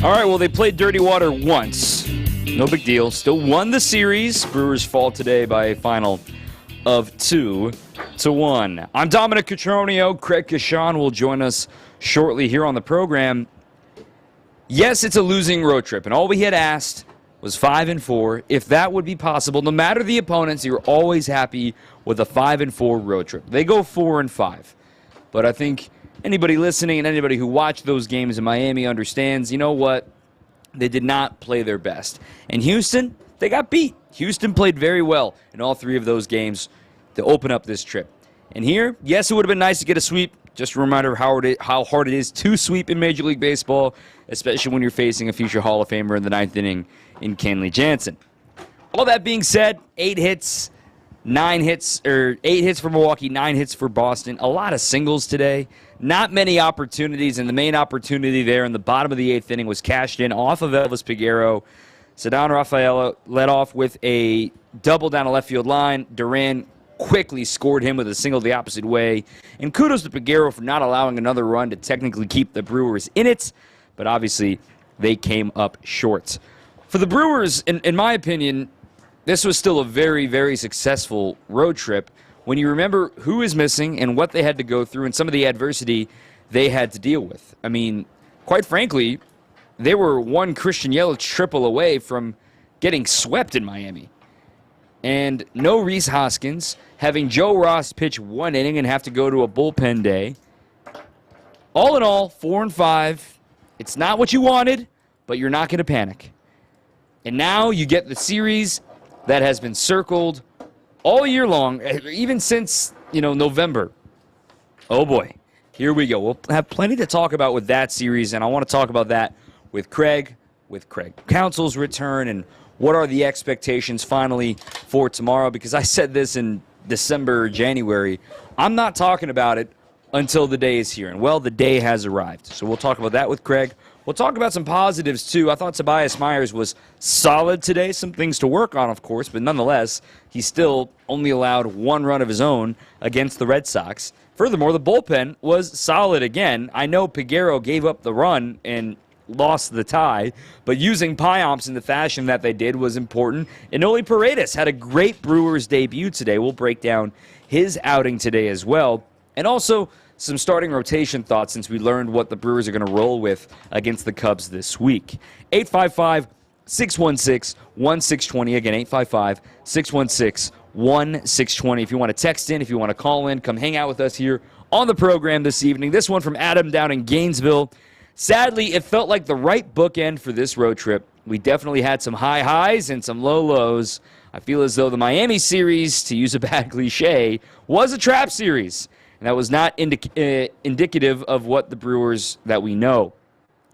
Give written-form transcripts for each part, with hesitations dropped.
All right, well, they played Dirty Water once. No big deal. Still won the series. Brewers fall today by a final of 2-1. I'm Dominic Cotroneo. Craig Kashan will join us shortly here on the program. Yes, it's a losing road trip, and all we had asked was 5-4. If that would be possible, no matter the opponents, you're always happy with a 5-4 road trip. They go 4-5. But I think anybody listening and anybody who watched those games in Miami understands, you know what? They did not play their best. And Houston, they got beat. Houston played very well in all three of those games to open up this trip. And here, yes, it would have been nice to get a sweep. Just a reminder of how hard it is to sweep in Major League Baseball, especially when you're facing a future Hall of Famer in the ninth inning in Kenley Jansen. All that being said, 8 hits for Milwaukee, 9 hits for Boston. A lot of singles today. Not many opportunities, and the main opportunity there in the bottom of the 8th inning was cashed in off of Elvis Peguero. Ceddanne Rafaela led off with a double down a left field line. Duran quickly scored him with a single the opposite way. And kudos to Peguero for not allowing another run to technically keep the Brewers in it, but obviously they came up short. For the Brewers, in my opinion, this was still a very, very successful road trip when you remember who is missing and what they had to go through and some of the adversity they had to deal with. I mean, quite frankly, they were one Christian Yelich triple away from getting swept in Miami. And no Rhys Hoskins, having Joe Ross pitch 1 inning and have to go to a bullpen day. All in all, 4-5. It's not what you wanted, but you're not going to panic. And now you get the series that has been circled all year long, even since, November. Oh, boy. Here we go. We'll have plenty to talk about with that series, and I want to talk about that with Craig Counsell's return, and what are the expectations finally for tomorrow, because I said this in December or January. I'm not talking about it until the day is here, and, well, the day has arrived. So we'll talk about that with Craig. We'll talk about some positives, too. I thought Tobias Myers was solid today. Some things to work on, of course, but nonetheless, he still only allowed 1 run of his own against the Red Sox. Furthermore, the bullpen was solid again. I know Peguero gave up the run and lost the tie, but using Pyomps in the fashion that they did was important. And Oli Paredes had a great Brewers debut today. We'll break down his outing today as well. And also some starting rotation thoughts since we learned what the Brewers are going to roll with against the Cubs this week. 855-616-1620. Again, 855-616-1620. If you want to text in, if you want to call in, come hang out with us here on the program this evening. This one from Adam down in Gainesville. Sadly, it felt like the right bookend for this road trip. We definitely had some high highs and some low lows. I feel as though the Miami series, to use a bad cliche, was a trap series. And that was not indicative of what the Brewers that we know.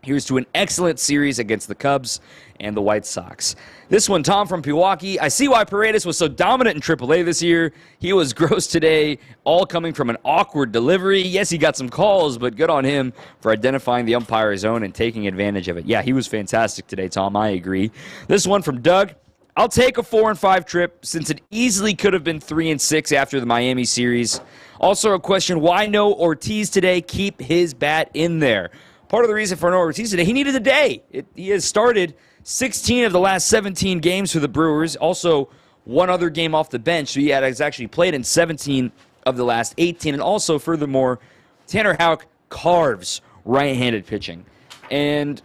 Here's to an excellent series against the Cubs and the White Sox. This one, Tom from Pewaukee. I see why Paredes was so dominant in AAA this year. He was gross today, all coming from an awkward delivery. Yes, he got some calls, but good on him for identifying the umpire's zone and taking advantage of it. Yeah, he was fantastic today, Tom. I agree. This one from Doug. I'll take a 4-5 trip since it easily could have been 3-6 after the Miami series. Also a question, why no Ortiz today? Keep his bat in there. Part of the reason for no Ortiz today, he needed a day. He has started 16 of the last 17 games for the Brewers. Also, 1 other game off the bench. So he has actually played in 17 of the last 18. And also, furthermore, Tanner Houck carves right-handed pitching. And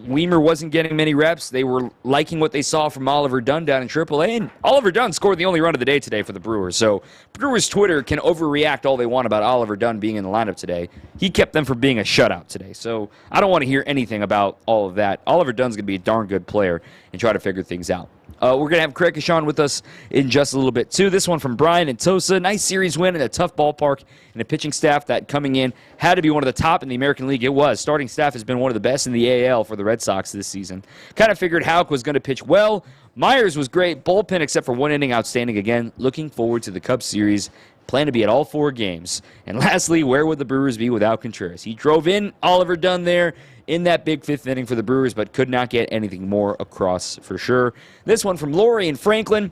Weimer wasn't getting many reps. They were liking what they saw from Oliver Dunn down in AAA, and Oliver Dunn scored the only run of the day today for the Brewers. So Brewers Twitter can overreact all they want about Oliver Dunn being in the lineup today. He kept them from being a shutout today. So I don't want to hear anything about all of that. Oliver Dunn's going to be a darn good player and try to figure things out. We're going to have Craig Kashan with us in just a little bit, too. This one from Brian and Tosa. Nice series win in a tough ballpark and a pitching staff that coming in had to be one of the top in the American League. It was. Starting staff has been one of the best in the AL for the Red Sox this season. Kind of figured Houck was going to pitch well. Myers was great. Bullpen, except for 1 inning, outstanding again. Looking forward to the Cubs series. Plan to be at all 4 games. And lastly, where would the Brewers be without Contreras? He drove in Oliver Dunn there in that big 5th inning for the Brewers, but could not get anything more across for sure. This one from Lori and Franklin.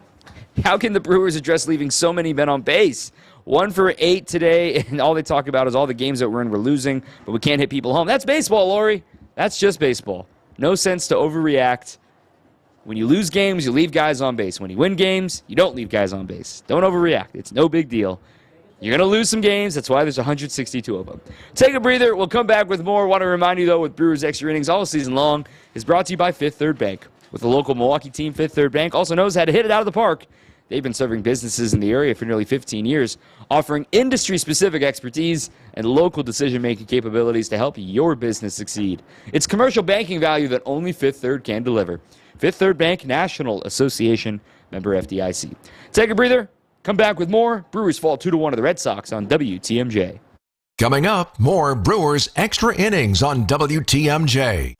How can the Brewers address leaving so many men on base? 1 for 8 today, and all they talk about is all the games that we're in we're losing, but we can't hit people home. That's baseball, Lori. That's just baseball. No sense to overreact. When you lose games, you leave guys on base. When you win games, you don't leave guys on base. Don't overreact. It's no big deal. You're going to lose some games. That's why there's 162 of them. Take a breather. We'll come back with more. Want to remind you, though, with Brewers Extra Innings all season long is brought to you by Fifth Third Bank. With the local Milwaukee team, Fifth Third Bank also knows how to hit it out of the park. They've been serving businesses in the area for nearly 15 years, offering industry-specific expertise and local decision-making capabilities to help your business succeed. It's commercial banking value that only Fifth Third can deliver. Fifth Third Bank, National Association, member FDIC. Take a breather. Come back with more. Brewers fall 2-1 to the Red Sox on WTMJ. Coming up, more Brewers Extra Innings on WTMJ.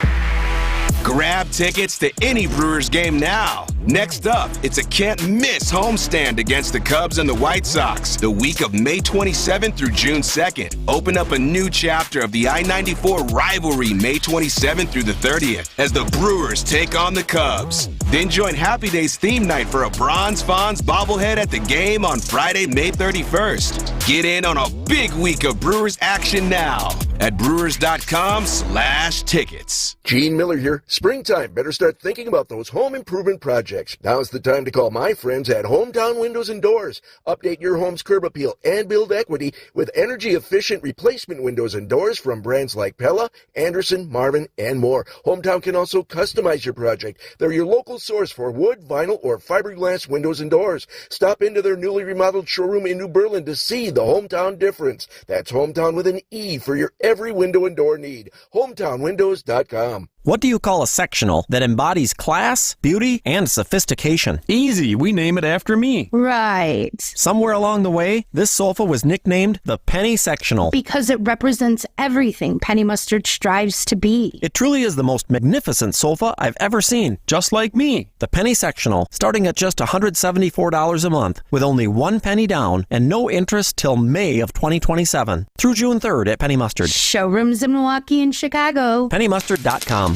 Grab tickets to any Brewers game now. Next up, it's a can't-miss homestand against the Cubs and the White Sox the week of May 27th through June 2nd. Open up a new chapter of the I-94 rivalry May 27th through the 30th as the Brewers take on the Cubs. Then join Happy Days theme night for a Bronze Fonz bobblehead at the game on Friday, May 31st. Get in on a big week of Brewers action now at brewers.com/tickets. Gene Miller here. Springtime. Better start thinking about those home improvement projects. Now's the time to call my friends at Hometown Windows and Doors. Update your home's curb appeal and build equity with energy-efficient replacement windows and doors from brands like Pella, Anderson, Marvin, and more. Hometown can also customize your project. They're your local source for wood, vinyl, or fiberglass windows and doors. Stop into their newly remodeled showroom in New Berlin to see the Hometown difference. That's Hometown with an E for your every window and door need. HometownWindows.com. What do you call a sectional that embodies class, beauty, and sophistication? Easy, we name it after me. Right. Somewhere along the way, this sofa was nicknamed the Penny Sectional. Because it represents everything Penny Mustard strives to be. It truly is the most magnificent sofa I've ever seen. Just like me. The Penny Sectional, starting at just $174 a month, with only 1 penny down and no interest till May of 2027. Through June 3rd at Penny Mustard. Showrooms in Milwaukee and Chicago. PennyMustard.com.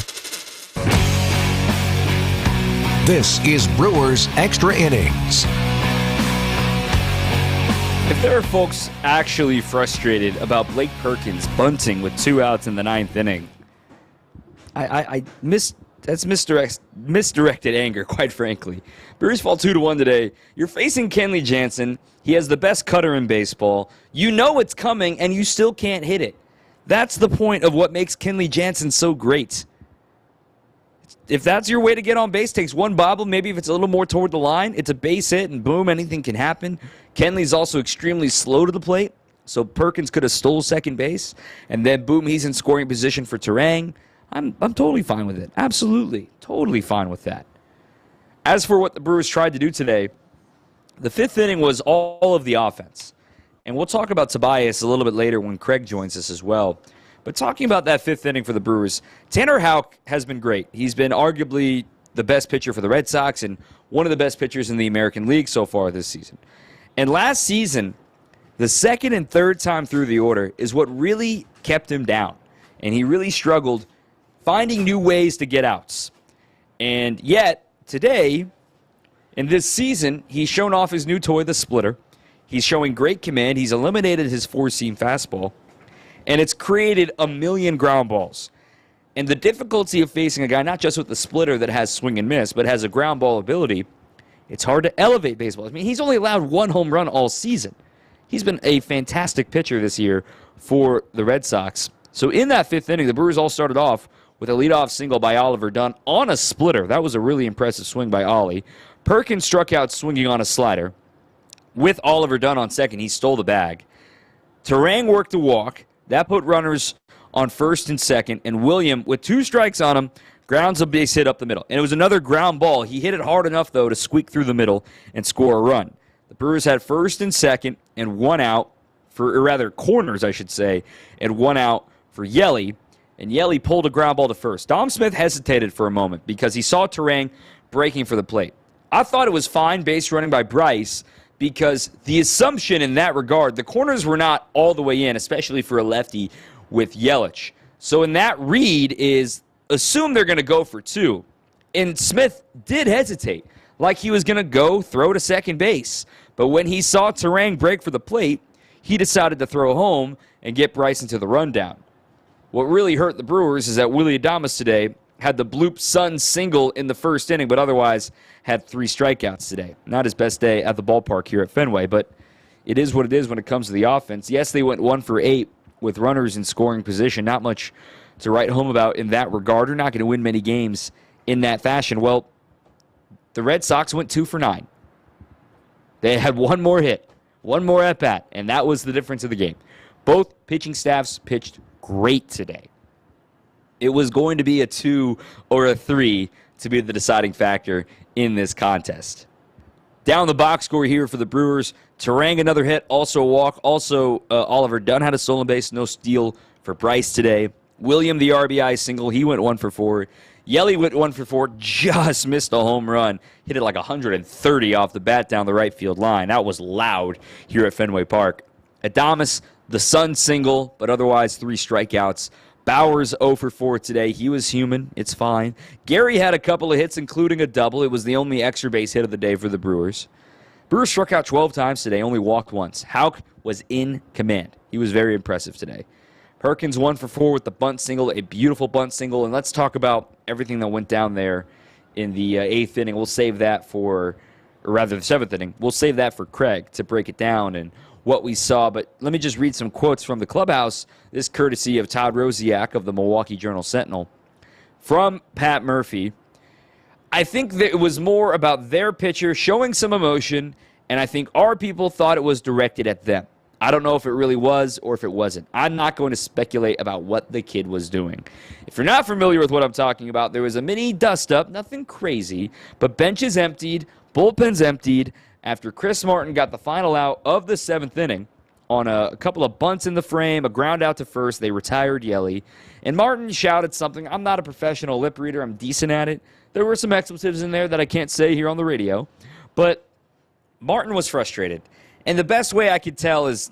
This is Brewers Extra Innings. If there are folks actually frustrated about Blake Perkins bunting with 2 outs in the 9th inning, that's misdirected anger, quite frankly. Brewers fall 2-1 today. You're facing Kenley Jansen. He has the best cutter in baseball. You know it's coming, and you still can't hit it. That's the point of what makes Kenley Jansen so great. If that's your way to get on base, takes one bobble, maybe if it's a little more toward the line, it's a base hit, and boom, anything can happen. Kenley's also extremely slow to the plate, so Perkins could have stole second base, and then boom, he's in scoring position for Turang. I'm totally fine with it. Absolutely. Totally fine with that. As for what the Brewers tried to do today, the 5th inning was all of the offense. And we'll talk about Tobias a little bit later when Craig joins us as well. But talking about that 5th inning for the Brewers, Tanner Houck has been great. He's been arguably the best pitcher for the Red Sox and one of the best pitchers in the American League so far this season. And last season, the second and third time through the order is what really kept him down. And he really struggled finding new ways to get outs. And yet, today, in this season, he's shown off his new toy, the splitter. He's showing great command. He's eliminated his four-seam fastball. And it's created a million ground balls. And the difficulty of facing a guy not just with the splitter that has swing and miss, but has a ground ball ability, it's hard to elevate baseball. I mean, he's only allowed 1 home run all season. He's been a fantastic pitcher this year for the Red Sox. So in that 5th inning, the Brewers all started off with a leadoff single by Oliver Dunn on a splitter. That was a really impressive swing by Ollie. Perkins struck out swinging on a slider. With Oliver Dunn on second, he stole the bag. Turang worked a walk. That put runners on first and second, and William, with 2 strikes on him, grounds a base hit up the middle. And it was another ground ball. He hit it hard enough, though, to squeak through the middle and score a run. The Brewers had first and second and 1 out, or rather corners, I should say, and 1 out for Yelly, and Yelly pulled a ground ball to first. Dom Smith hesitated for a moment because he saw Turang breaking for the plate. I thought it was fine base running by Bryce, because the assumption in that regard, the corners were not all the way in, especially for a lefty with Yelich. So in that read is assume they're going to go for 2. And Smith did hesitate, like he was going to go throw to second base. But when he saw Turang break for the plate, he decided to throw home and get Bryce into the rundown. What really hurt the Brewers is that Willy Adames today had the bloop Sun single in the first inning, but otherwise had 3 strikeouts today. Not his best day at the ballpark here at Fenway, but it is what it is when it comes to the offense. Yes, they went 1 for 8 with runners in scoring position. Not much to write home about in that regard. They're not going to win many games in that fashion. Well, the Red Sox went 2 for 9. They had one more hit, one more at-bat, and that was the difference of the game. Both pitching staffs pitched great today. It was going to be a 2 or a 3 to be the deciding factor in this contest. Down the box score here for the Brewers, Terang another hit, also a walk. Also, Oliver Dunn had a stolen base, no steal for Bryce today. William, the RBI single, he went 1 for 4. Yelly went 1 for 4, just missed a home run. Hit it like 130 off the bat down the right field line. That was loud here at Fenway Park. Adames, the Sun single, but otherwise 3 strikeouts. Bowers 0 for 4 today. He was human. It's fine. Gary had a couple of hits, including a double. It was the only extra base hit of the day for the Brewers. Brewers struck out 12 times today, only walked once. Houck was in command. He was very impressive today. Perkins 1 for 4 with the bunt single, a beautiful bunt single. And let's talk about everything that went down there in the 8th inning. We'll save that for, or rather the 7th inning. We'll save that for Craig to break it down and what we saw. But let me just read some quotes from the clubhouse. This courtesy of Todd Rosiak of the Milwaukee Journal-Sentinel. From Pat Murphy, I think that it was more about their pitcher showing some emotion, and I think our people thought it was directed at them. I don't know if it really was or if it wasn't. I'm not going to speculate about what the kid was doing. If you're not familiar with what I'm talking about, there was a mini dust-up, nothing crazy, but benches emptied, bullpens emptied, after Chris Martin got the final out of the 7th inning on a couple of bunts in the frame, a ground out to first. They retired Yelly. And Martin shouted something. I'm not a professional lip reader. I'm decent at it. There were some expletives in there that I can't say here on the radio. But Martin was frustrated. And the best way I could tell is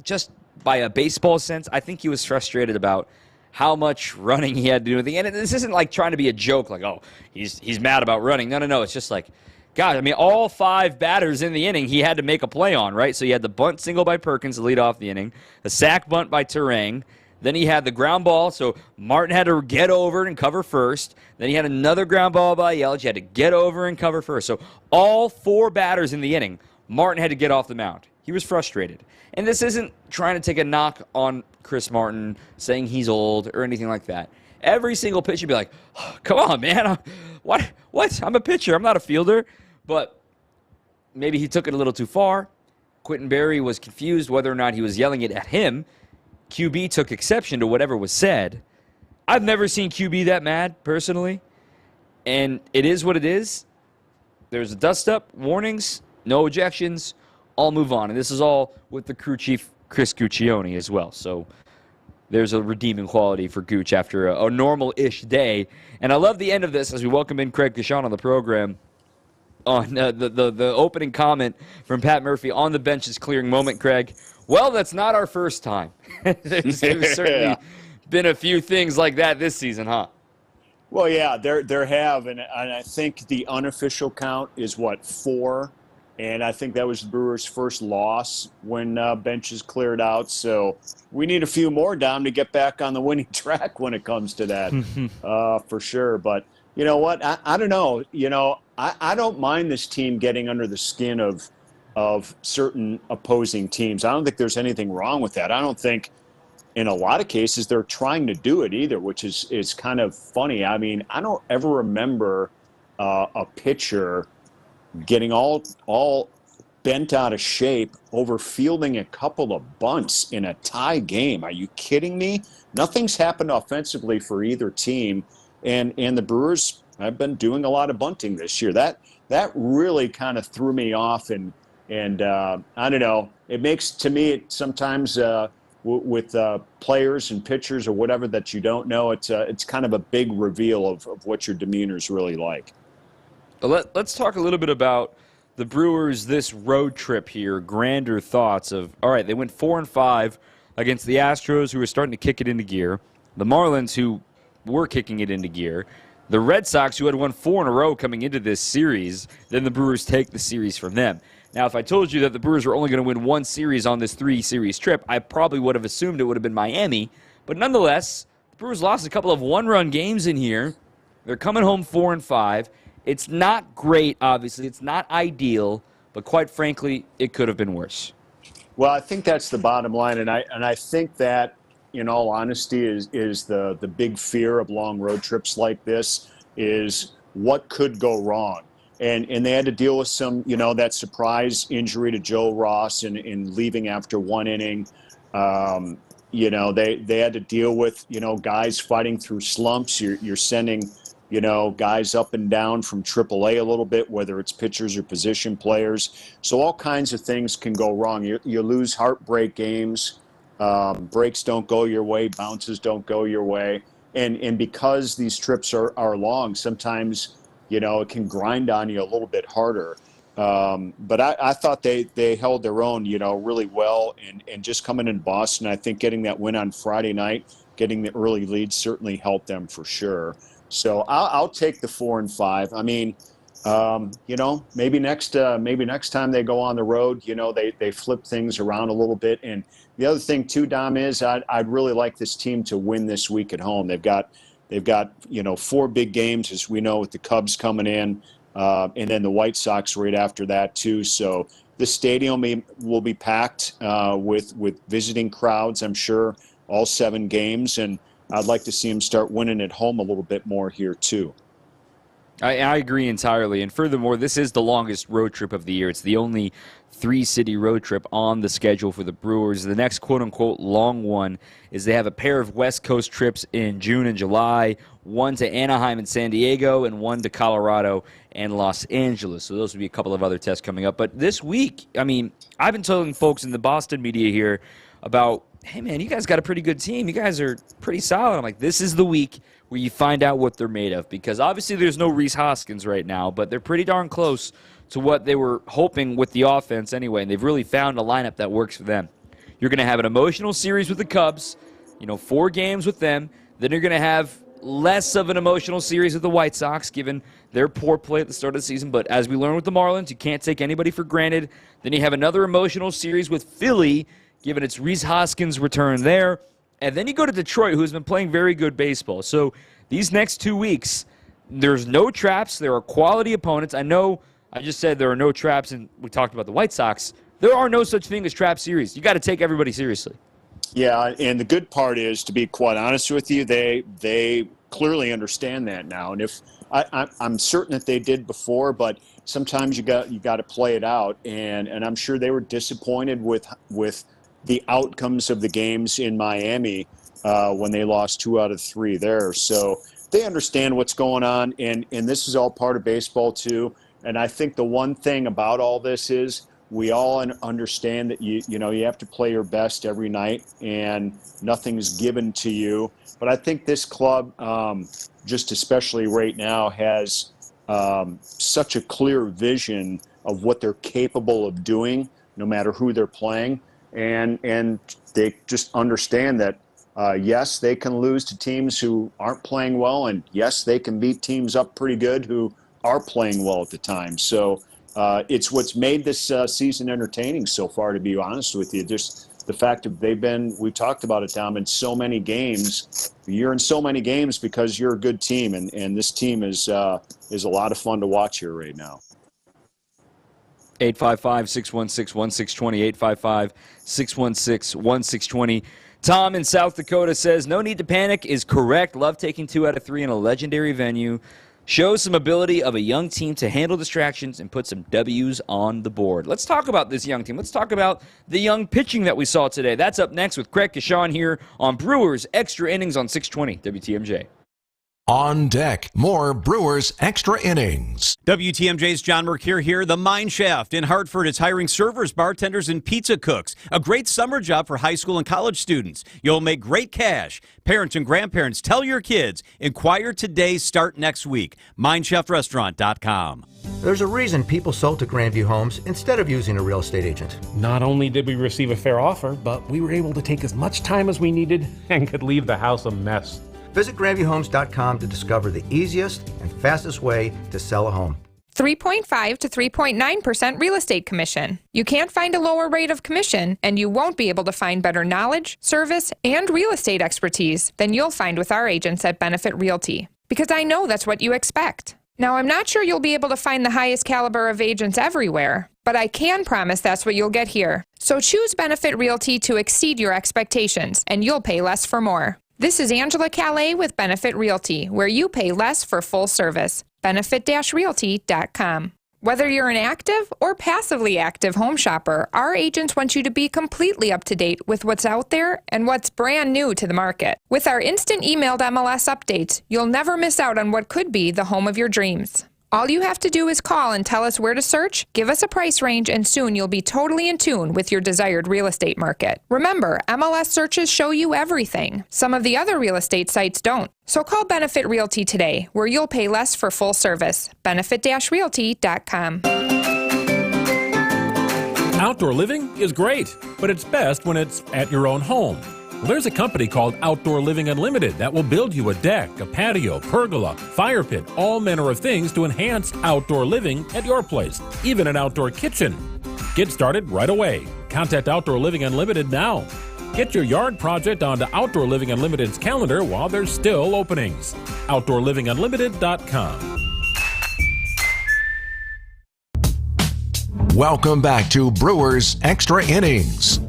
just by a baseball sense, I think he was frustrated about how much running he had to do with the end. This isn't like trying to be a joke, like, oh, he's mad about running. No. It's just like, God, I mean, all 5 batters in the inning he had to make a play on, right? So he had the bunt single by Perkins to lead off the inning, the sac bunt by Terang. Then he had the ground ball, so Martin had to get over and cover first. Then he had another ground ball by Yelich. He had to get over and cover first. So all 4 batters in the inning, Martin had to get off the mound. He was frustrated. And this isn't trying to take a knock on Chris Martin, saying he's old or anything like that. Every single pitch, you'd be like, oh, come on, man. What? I'm a pitcher. I'm not a fielder. But maybe he took it a little too far. Quentin Berry was confused whether or not he was yelling it at him. QB took exception to whatever was said. I've never seen QB that mad, personally. And it is what it is. There's a dust-up, warnings, no ejections. I'll move on. And this is all with the crew chief, Chris Guccione, as well. So there's a redeeming quality for Gooch after a normal-ish day. And I love the end of this as we welcome in Craig Kashan on the program. On the opening comment from Pat Murphy on the bench's clearing moment, Craig. Well, that's not our first time. there's certainly been a few things like that this season, huh? Well, yeah, there have, and I think the unofficial count is, 4? And I think that was the Brewers' first loss when benches cleared out. So we need a few more, Dom, to get back on the winning track when it comes to that, for sure. But you know what? I don't know. I don't mind this team getting under the skin of certain opposing teams. I don't think there's anything wrong with that. I don't think in a lot of cases they're trying to do it either, which is kind of funny. I mean, I don't ever remember a pitcher getting all bent out of shape over fielding a couple of bunts in a tie game. Are you kidding me? Nothing's happened offensively for either team. And the Brewers have been doing a lot of bunting this year. That really kind of threw me off, and I don't know. It makes, to me, it sometimes with players and pitchers or whatever that you don't know, it's kind of a big reveal of what your demeanor is really like. Let's talk a little bit about the Brewers this road trip here. Grander thoughts of, all right, they went 4-5 against the Astros, who were starting to kick it into gear. The Marlins, who were kicking it into gear. The Red Sox, who had won 4 in a row coming into this series, then the Brewers take the series from them. Now, if I told you that the Brewers were only going to win 1 series on this 3-series trip, I probably would have assumed it would have been Miami. But nonetheless, the Brewers lost a couple of one-run games in here. They're coming home 4-5. It's not great, obviously. It's not ideal, but quite frankly, it could have been worse. Well, I think that's the bottom line, and I think that, in all honesty, is the big fear of long road trips like this is what could go wrong. And they had to deal with some, that surprise injury to Joe Ross in leaving after one inning. They had to deal with, guys fighting through slumps. You're sending, guys up and down from AAA a little bit, whether it's pitchers or position players. So all kinds of things can go wrong. You lose heartbreak games. Breaks don't go your way. Bounces don't go your way. And because these trips are long, sometimes, it can grind on you a little bit harder. But I thought they held their own, really well. And just coming in Boston, I think getting that win on Friday night, getting the early lead certainly helped them for sure. So I'll take the 4-5. I mean, maybe next time they go on the road, they flip things around a little bit. And the other thing too, Dom, is I'd really like this team to win this week at home. They've got 4 big games, as we know, with the Cubs coming in, and then the White Sox right after that too. So the stadium will be packed with visiting crowds, I'm sure, all 7 games, and I'd like to see them start winning at home a little bit more here too. I agree entirely. And furthermore, this is the longest road trip of the year. It's the only 3-city road trip on the schedule for the Brewers. The next quote-unquote long one is they have a pair of West Coast trips in June and July, one to Anaheim and San Diego, and one to Colorado and Los Angeles. So those would be a couple of other tests coming up. But this week, I mean, I've been telling folks in the Boston media here about, hey, man, you guys got a pretty good team. You guys are pretty solid. I'm like, this is the week where you find out what they're made of, because obviously there's no Rhys Hoskins right now, but they're pretty darn close to what they were hoping with the offense anyway, and they've really found a lineup that works for them. You're going to have an emotional series with the Cubs, 4 games with them. Then you're going to have less of an emotional series with the White Sox, given their poor play at the start of the season. But as we learned with the Marlins, you can't take anybody for granted. Then you have another emotional series with Philly, given it's Rhys Hoskins' return there. And then you go to Detroit, who's been playing very good baseball. So these next 2 weeks, there's no traps. There are quality opponents. I know I just said there are no traps, and we talked about the White Sox. There are no such thing as trap series. You got to take everybody seriously. Yeah, and the good part is, to be quite honest with you, they clearly understand that now. And if I'm certain that they did before, but sometimes you got to play it out. And I'm sure they were disappointed with the outcomes of the games in Miami when they lost 2 out of 3 there. So they understand what's going on, and this is all part of baseball too. And I think the one thing about all this is we all understand that you have to play your best every night, and nothing's given to you. But I think this club, just especially right now, has such a clear vision of what they're capable of doing, no matter who they're playing. And they just understand that, yes, they can lose to teams who aren't playing well, and yes, they can beat teams up pretty good who are playing well at the time. So it's what's made this season entertaining so far, to be honest with you. Just the fact that we talked about it, Tom, in so many games. You're in so many games because you're a good team, and this team is a lot of fun to watch here right now. 855-616-1620, 855-616-1620. Tom in South Dakota says, no need to panic is correct. Love taking 2 out of 3 in a legendary venue. Shows some ability of a young team to handle distractions and put some W's on the board. Let's talk about this young team. Let's talk about the young pitching that we saw today. That's up next with Craig Kashan here on Brewers Extra Innings on 620 WTMJ. On deck, more Brewers Extra Innings. WTMJ's John Mercure here. The Mine Shaft in Hartford is hiring servers, bartenders, and pizza cooks. A great summer job for high school and college students. You'll make great cash. Parents and grandparents, tell your kids. Inquire today, start next week. MineShaftRestaurant.com. There's a reason people sold to Grandview Homes instead of using a real estate agent. Not only did we receive a fair offer, but we were able to take as much time as we needed and could leave the house a mess. Visit GrandviewHomes.com to discover the easiest and fastest way to sell a home. 3.5 to 3.9% real estate commission. You can't find a lower rate of commission, and you won't be able to find better knowledge, service, and real estate expertise than you'll find with our agents at Benefit Realty. Because I know that's what you expect. Now, I'm not sure you'll be able to find the highest caliber of agents everywhere, but I can promise that's what you'll get here. So choose Benefit Realty to exceed your expectations, and you'll pay less for more. This is Angela Calais with Benefit Realty, where you pay less for full service. Benefit-realty.com. Whether you're an active or passively active home shopper, our agents want you to be completely up to date with what's out there and what's brand new to the market. With our instant emailed MLS updates, you'll never miss out on what could be the home of your dreams. All you have to do is call and tell us where to search, give us a price range, and soon you'll be totally in tune with your desired real estate market. Remember, MLS searches show you everything. Some of the other real estate sites don't. So call Benefit Realty today, where you'll pay less for full service. Benefit-realty.com. Outdoor living is great, but it's best when it's at your own home. Well, there's a company called Outdoor Living Unlimited that will build you a deck, a patio, pergola, fire pit, all manner of things to enhance outdoor living at your place, even an outdoor kitchen. Get started right away. Contact Outdoor Living Unlimited now. Get your yard project onto Outdoor Living Unlimited's calendar while there's still openings. OutdoorLivingUnlimited.com. Welcome back to Brewers Extra Innings.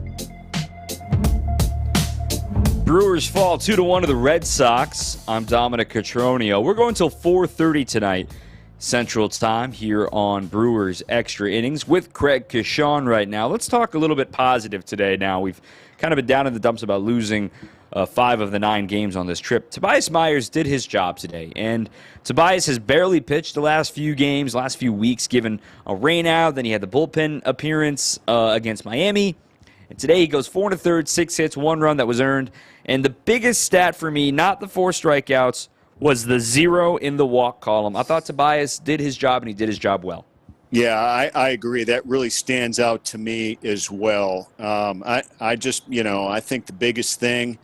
Brewers fall 2-1 to the Red Sox. I'm Dominic Cotroneo. We're going till 4:30 tonight Central Time here on Brewers Extra Innings with Craig Kishon right now. Let's talk a little bit positive today now. We've kind of been down in the dumps about losing 5 of the 9 games on this trip. Tobias Myers did his job today, and Tobias has barely pitched the last few games, last few weeks, given a rain out. Then he had the bullpen appearance against Miami. And today he goes 4 1/3, 6 hits, 1 run that was earned. And the biggest stat for me, not the 4 strikeouts, was the 0 in the walk column. I thought Tobias did his job, and he did his job well. Yeah, I agree. That really stands out to me as well. I just, I think the biggest thing,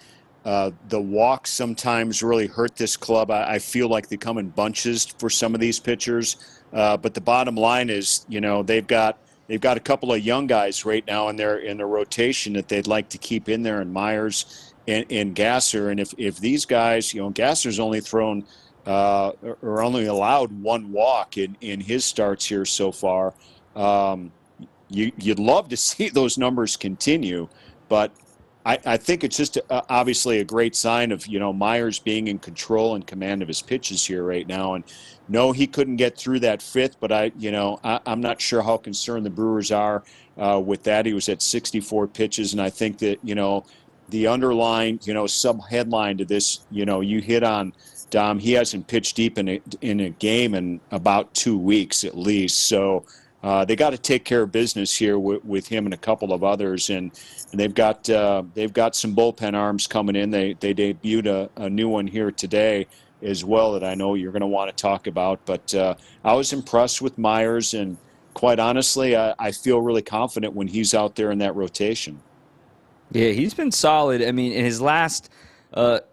the walks sometimes really hurt this club. I feel like they come in bunches for some of these pitchers. But the bottom line is, they've got a couple of young guys right now in their rotation that they'd like to keep in there, and Myers and Gasser. And if these guys, Gasser's only thrown or only allowed 1 walk in his starts here so far. You'd love to see those numbers continue, but I think it's just obviously a great sign of, Myers being in control and command of his pitches here right now. And no, he couldn't get through that 5th, but I'm not sure how concerned the Brewers are with that. He was at 64 pitches, and I think that, the underlying, sub-headline to this, you hit on, Dom, he hasn't pitched deep in a game in about 2 weeks at least. So they got to take care of business here with him and a couple of others, and they've got some bullpen arms coming in. They debuted a new one here today as well that I know you're going to want to talk about. But I was impressed with Myers, and quite honestly, I feel really confident when he's out there in that rotation. Yeah, he's been solid. I mean, in his last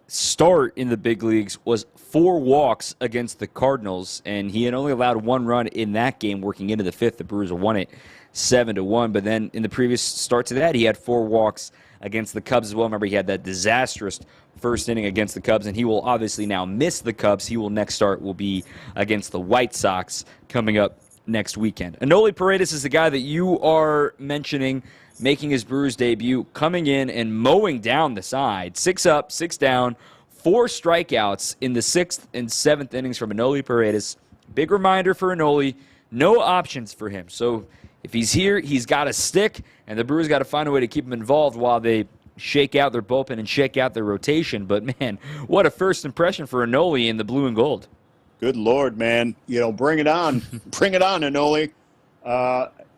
start in the big leagues was 4 walks against the Cardinals, and he had only allowed 1 run in that game working into the 5th. The Brewers won it 7-1, but then in the previous start to that, he had 4 walks against the Cubs as well. Remember, he had that disastrous first inning against the Cubs, and he will obviously now miss the Cubs. He will next start will be against the White Sox coming up next weekend. Enoli Paredes is the guy that you are mentioning, making his Brewers debut, coming in and mowing down the side. 6 up, 6 down, 4 strikeouts in the 6th and 7th innings from Enoli Paredes. Big reminder for Enoli, no options for him. So if he's here, he's got to stick, and the Brewers got to find a way to keep him involved while they shake out their bullpen and shake out their rotation. But, man, what a first impression for Enoli in the blue and gold. Good Lord, man. Bring it on. Bring it on, Enoli.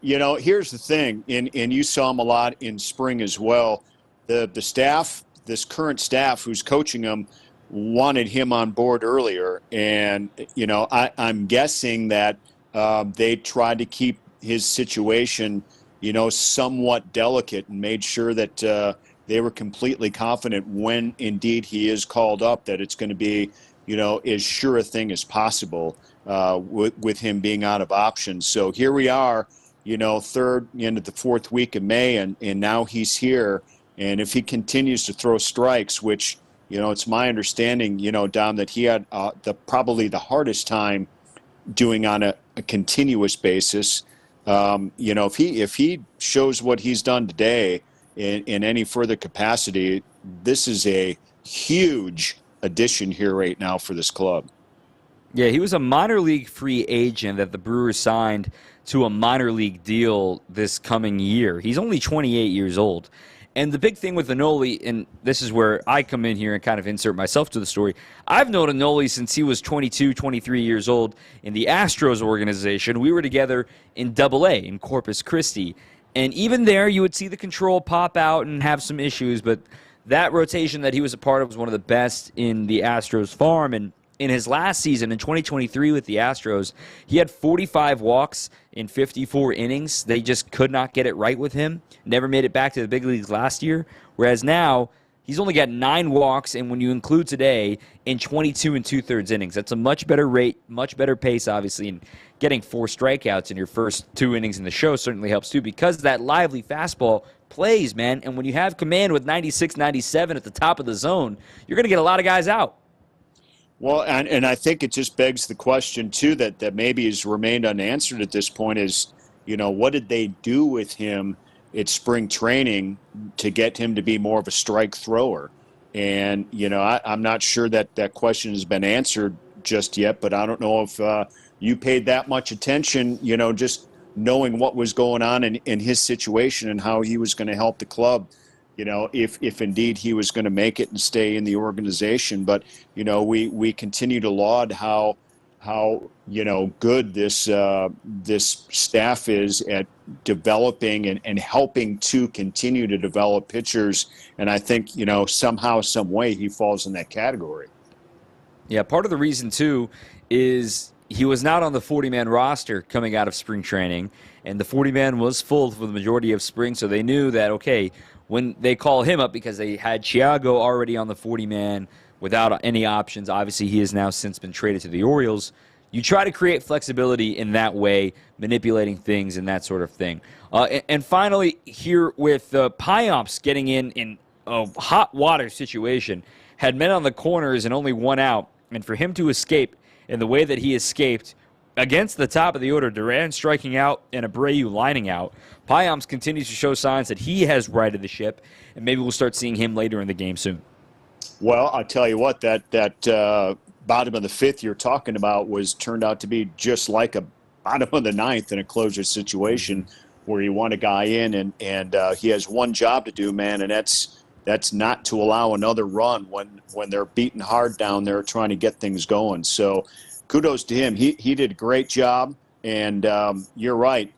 Here's the thing, and you saw him a lot in spring as well. The staff, this current staff who's coaching him, wanted him on board earlier. And, I'm guessing that they tried to keep his situation, somewhat delicate, and made sure that they were completely confident when indeed he is called up that it's going to be as sure a thing as possible with him being out of options. So here we are, third into the fourth week of May, and now he's here. And if he continues to throw strikes, which, it's my understanding, Dom, that he had probably the hardest time doing on a continuous basis. If he shows what he's done today in any further capacity, this is a huge addition here right now for this club. Yeah, he was a minor league free agent that the Brewers signed to a minor league deal this coming year. He's only 28 years old. And the big thing with Anoli, and this is where I come in here and kind of insert myself to the story, I've known Anoli since he was 22, 23 years old in the Astros organization. We were together in AA in Corpus Christi. And even there, you would see the control pop out and have some issues, but that rotation that he was a part of was one of the best in the Astros farm. And in his last season, in 2023 with the Astros, he had 45 walks in 54 innings. They just could not get it right with him. Never made it back to the big leagues last year. Whereas now, he's only got 9 walks, and when you include today, in 22 2/3 innings. That's a much better rate, much better pace, obviously, and getting 4 strikeouts in your first 2 innings in the show certainly helps too, because that lively fastball plays, man. And when you have command with 96, 97 at the top of the zone, you're going to get a lot of guys out. Well, and I think it just begs the question, too, that maybe has remained unanswered at this point is, what did they do with him at spring training to get him to be more of a strike thrower? And, I'm not sure that question has been answered just yet, but I don't know if you paid that much attention, just knowing what was going on in his situation and how he was going to help the club. If indeed he was going to make it and stay in the organization. But, we continue to laud how good this staff is at developing and helping to continue to develop pitchers. And I think, somehow, some way he falls in that category. Yeah, part of the reason, too, is he was not on the 40-man roster coming out of spring training, and the 40-man was full for the majority of spring, so they knew that, okay, when they call him up, because they had Thiago already on the 40-man without any options. Obviously, he has now since been traded to the Orioles. You try to create flexibility in that way, manipulating things and that sort of thing. And finally, here with Pyomps getting in a hot water situation, had men on the corners and only 1 out, and for him to escape in the way that he escaped against the top of the order, Duran striking out and Abreu lining out, Pyomps continues to show signs that he has righted the ship, and maybe we'll start seeing him later in the game soon. Well, I'll tell you what, that bottom of the 5th you're talking about turned out to be just like a bottom of the 9th in a closer situation where you want a guy in, and he has one job to do, man, and that's not to allow another run when they're beating hard down there trying to get things going. So kudos to him. He did a great job, and you're right.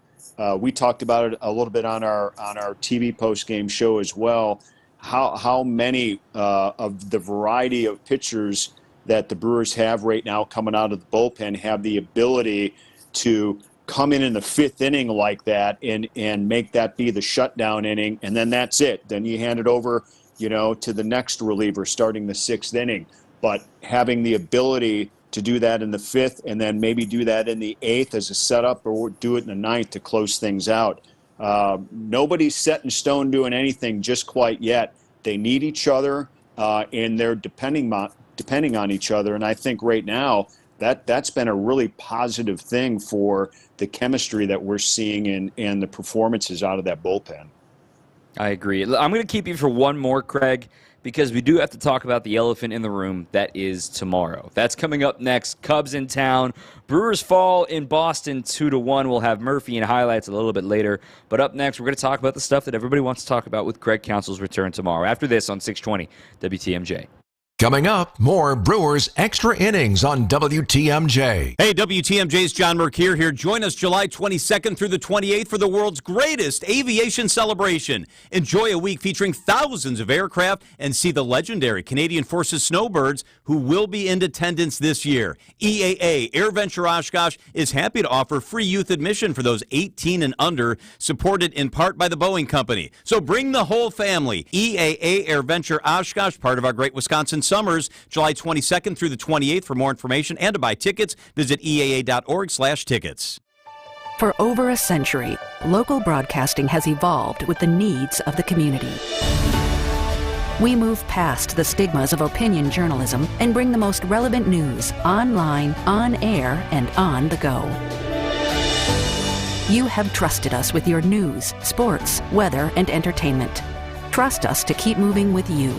We talked about it a little bit on our TV post-game show as well, how many of the variety of pitchers that the Brewers have right now coming out of the bullpen have the ability to come in the 5th inning like that and make that be the shutdown inning, and then that's it. Then you hand it over, to the next reliever starting the 6th inning. But having the ability to do that in the 5th and then maybe do that in the 8th as a setup, or do it in the 9th to close things out. Nobody's set in stone doing anything just quite yet. They need each other, and they're depending on each other. And I think right now that's been a really positive thing for the chemistry that we're seeing and the performances out of that bullpen. I agree. I'm going to keep you for one more, Craig, because we do have to talk about the elephant in the room that is tomorrow. That's coming up next. Cubs in town. Brewers fall in Boston 2-1. We'll have Murphy and highlights a little bit later. But up next, we're going to talk about the stuff that everybody wants to talk about with Craig Counsell's return tomorrow. After this on 620 WTMJ. Coming up, more Brewers Extra Innings on WTMJ. Hey, WTMJ's John Mercure here. Join us July 22nd through the 28th for the world's greatest aviation celebration. Enjoy a week featuring thousands of aircraft and see the legendary Canadian Forces Snowbirds who will be in attendance this year. EAA AirVenture Oshkosh is happy to offer free youth admission for those 18 and under, supported in part by the Boeing Company. So bring the whole family. EAA AirVenture Oshkosh, part of our Great Wisconsin Summers, July 22nd through the 28th. For more information and to buy tickets, visit eaa.org/tickets. For over a century, local broadcasting has evolved with the needs of the community. We move past the stigmas of opinion journalism and bring the most relevant news online, on air, and on the go. You have trusted us with your news, sports, weather, and entertainment. Trust us to keep moving with you.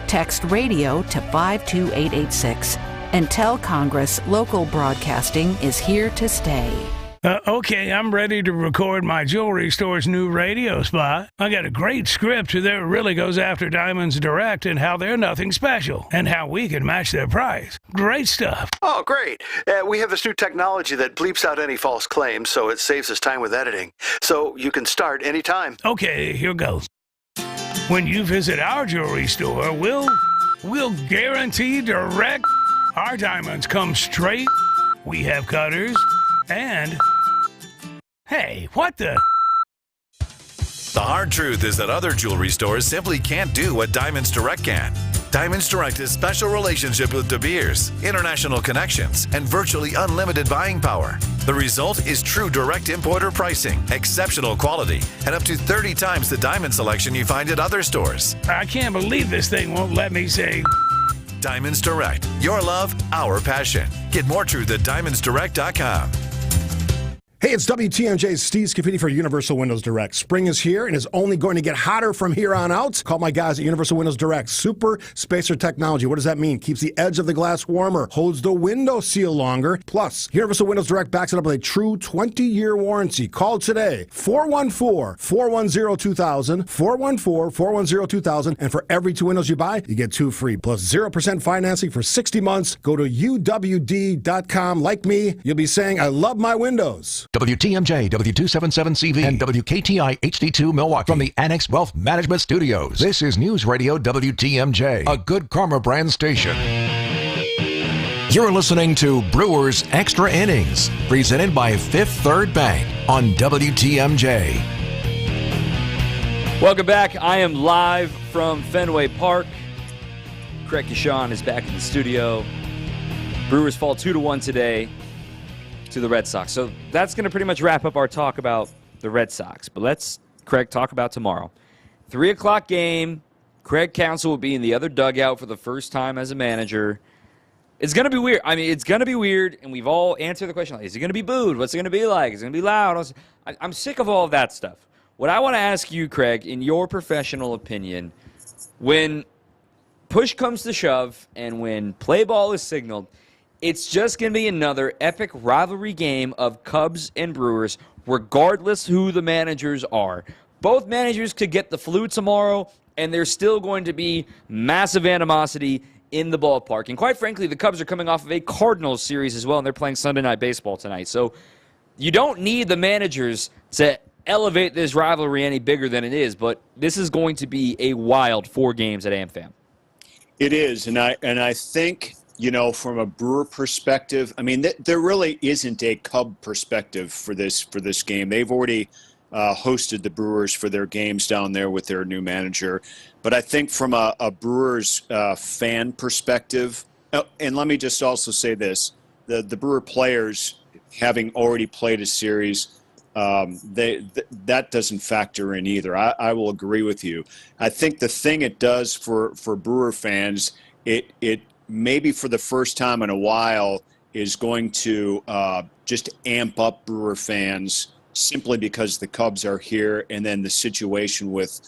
Text radio to 52886 and tell Congress local broadcasting is here to stay. Okay, I'm ready to record my jewelry store's new radio spot. I got a great script that really goes after Diamonds Direct and how they're nothing special and how we can match their price. Great stuff. Oh, great. We have this new technology that bleeps out any false claims, so it saves us time with editing. So you can start anytime. Okay, here goes. When you visit our jewelry store, we'll guarantee direct. Our diamonds come straight. We have cutters. And, hey, what the? The hard truth is that other jewelry stores simply can't do what Diamonds Direct can. Diamonds Direct has special relationship with De Beers, international connections, and virtually unlimited buying power. The result is true direct importer pricing, exceptional quality, and up to 30 times the diamond selection you find at other stores. I can't believe this thing won't let me say. Diamonds Direct. Your love, our passion. Get more truth at diamondsdirect.com. Hey, it's WTMJ's Steve Scafidi for Universal Windows Direct. Spring is here and is only going to get hotter from here on out. Call my guys at Universal Windows Direct. Super spacer technology. What does that mean? Keeps the edge of the glass warmer, holds the window seal longer. Plus, Universal Windows Direct backs it up with a true 20-year warranty. Call today, 414-410-2000, 414-410-2000, and for every 2 windows you buy, you get 2 free, plus 0% financing for 60 months. Go to uwd.com. Like me, you'll be saying, I love my windows. WTMJ, W277CV, and WKTI HD2 Milwaukee. From the Annex Wealth Management Studios, this is News Radio WTMJ, a Good Karma brand station. You're listening to Brewers Extra Innings, presented by Fifth Third Bank on WTMJ. Welcome back. I am live from Fenway Park. Craig Kashan is back in the studio. Brewers fall 2-1 today to the Red Sox. So that's going to pretty much wrap up our talk about the Red Sox. But let's, Craig, talk about tomorrow. 3 o'clock game. Craig Counsell will be in the other dugout for the first time as a manager. It's going to be weird. I mean, it's going to be weird, and we've all answered the question, like, is it going to be booed? What's it going to be like? Is it going to be loud? I'm sick of all of that stuff. What I want to ask you, Craig, in your professional opinion, when push comes to shove and when play ball is signaled, it's just going to be another epic rivalry game of Cubs and Brewers, regardless who the managers are. Both managers could get the flu tomorrow, and there's still going to be massive animosity in the ballpark. And quite frankly, the Cubs are coming off of a Cardinals series as well, and they're playing Sunday Night Baseball tonight. So you don't need the managers to elevate this rivalry any bigger than it is, but this is going to be a wild 4 games at AmFam. It is, and I think, you know, from a Brewer perspective, I mean, there really isn't a Cub perspective for this game. They've already hosted the Brewers for their games down there with their new manager. But I think from a Brewers fan perspective, and let me just also say this, the Brewer players, having already played a series, that doesn't factor in either. I will agree with you. I think the thing it does for Brewer fans, it maybe for the first time in a while is going to just amp up Brewer fans simply because the Cubs are here and then the situation with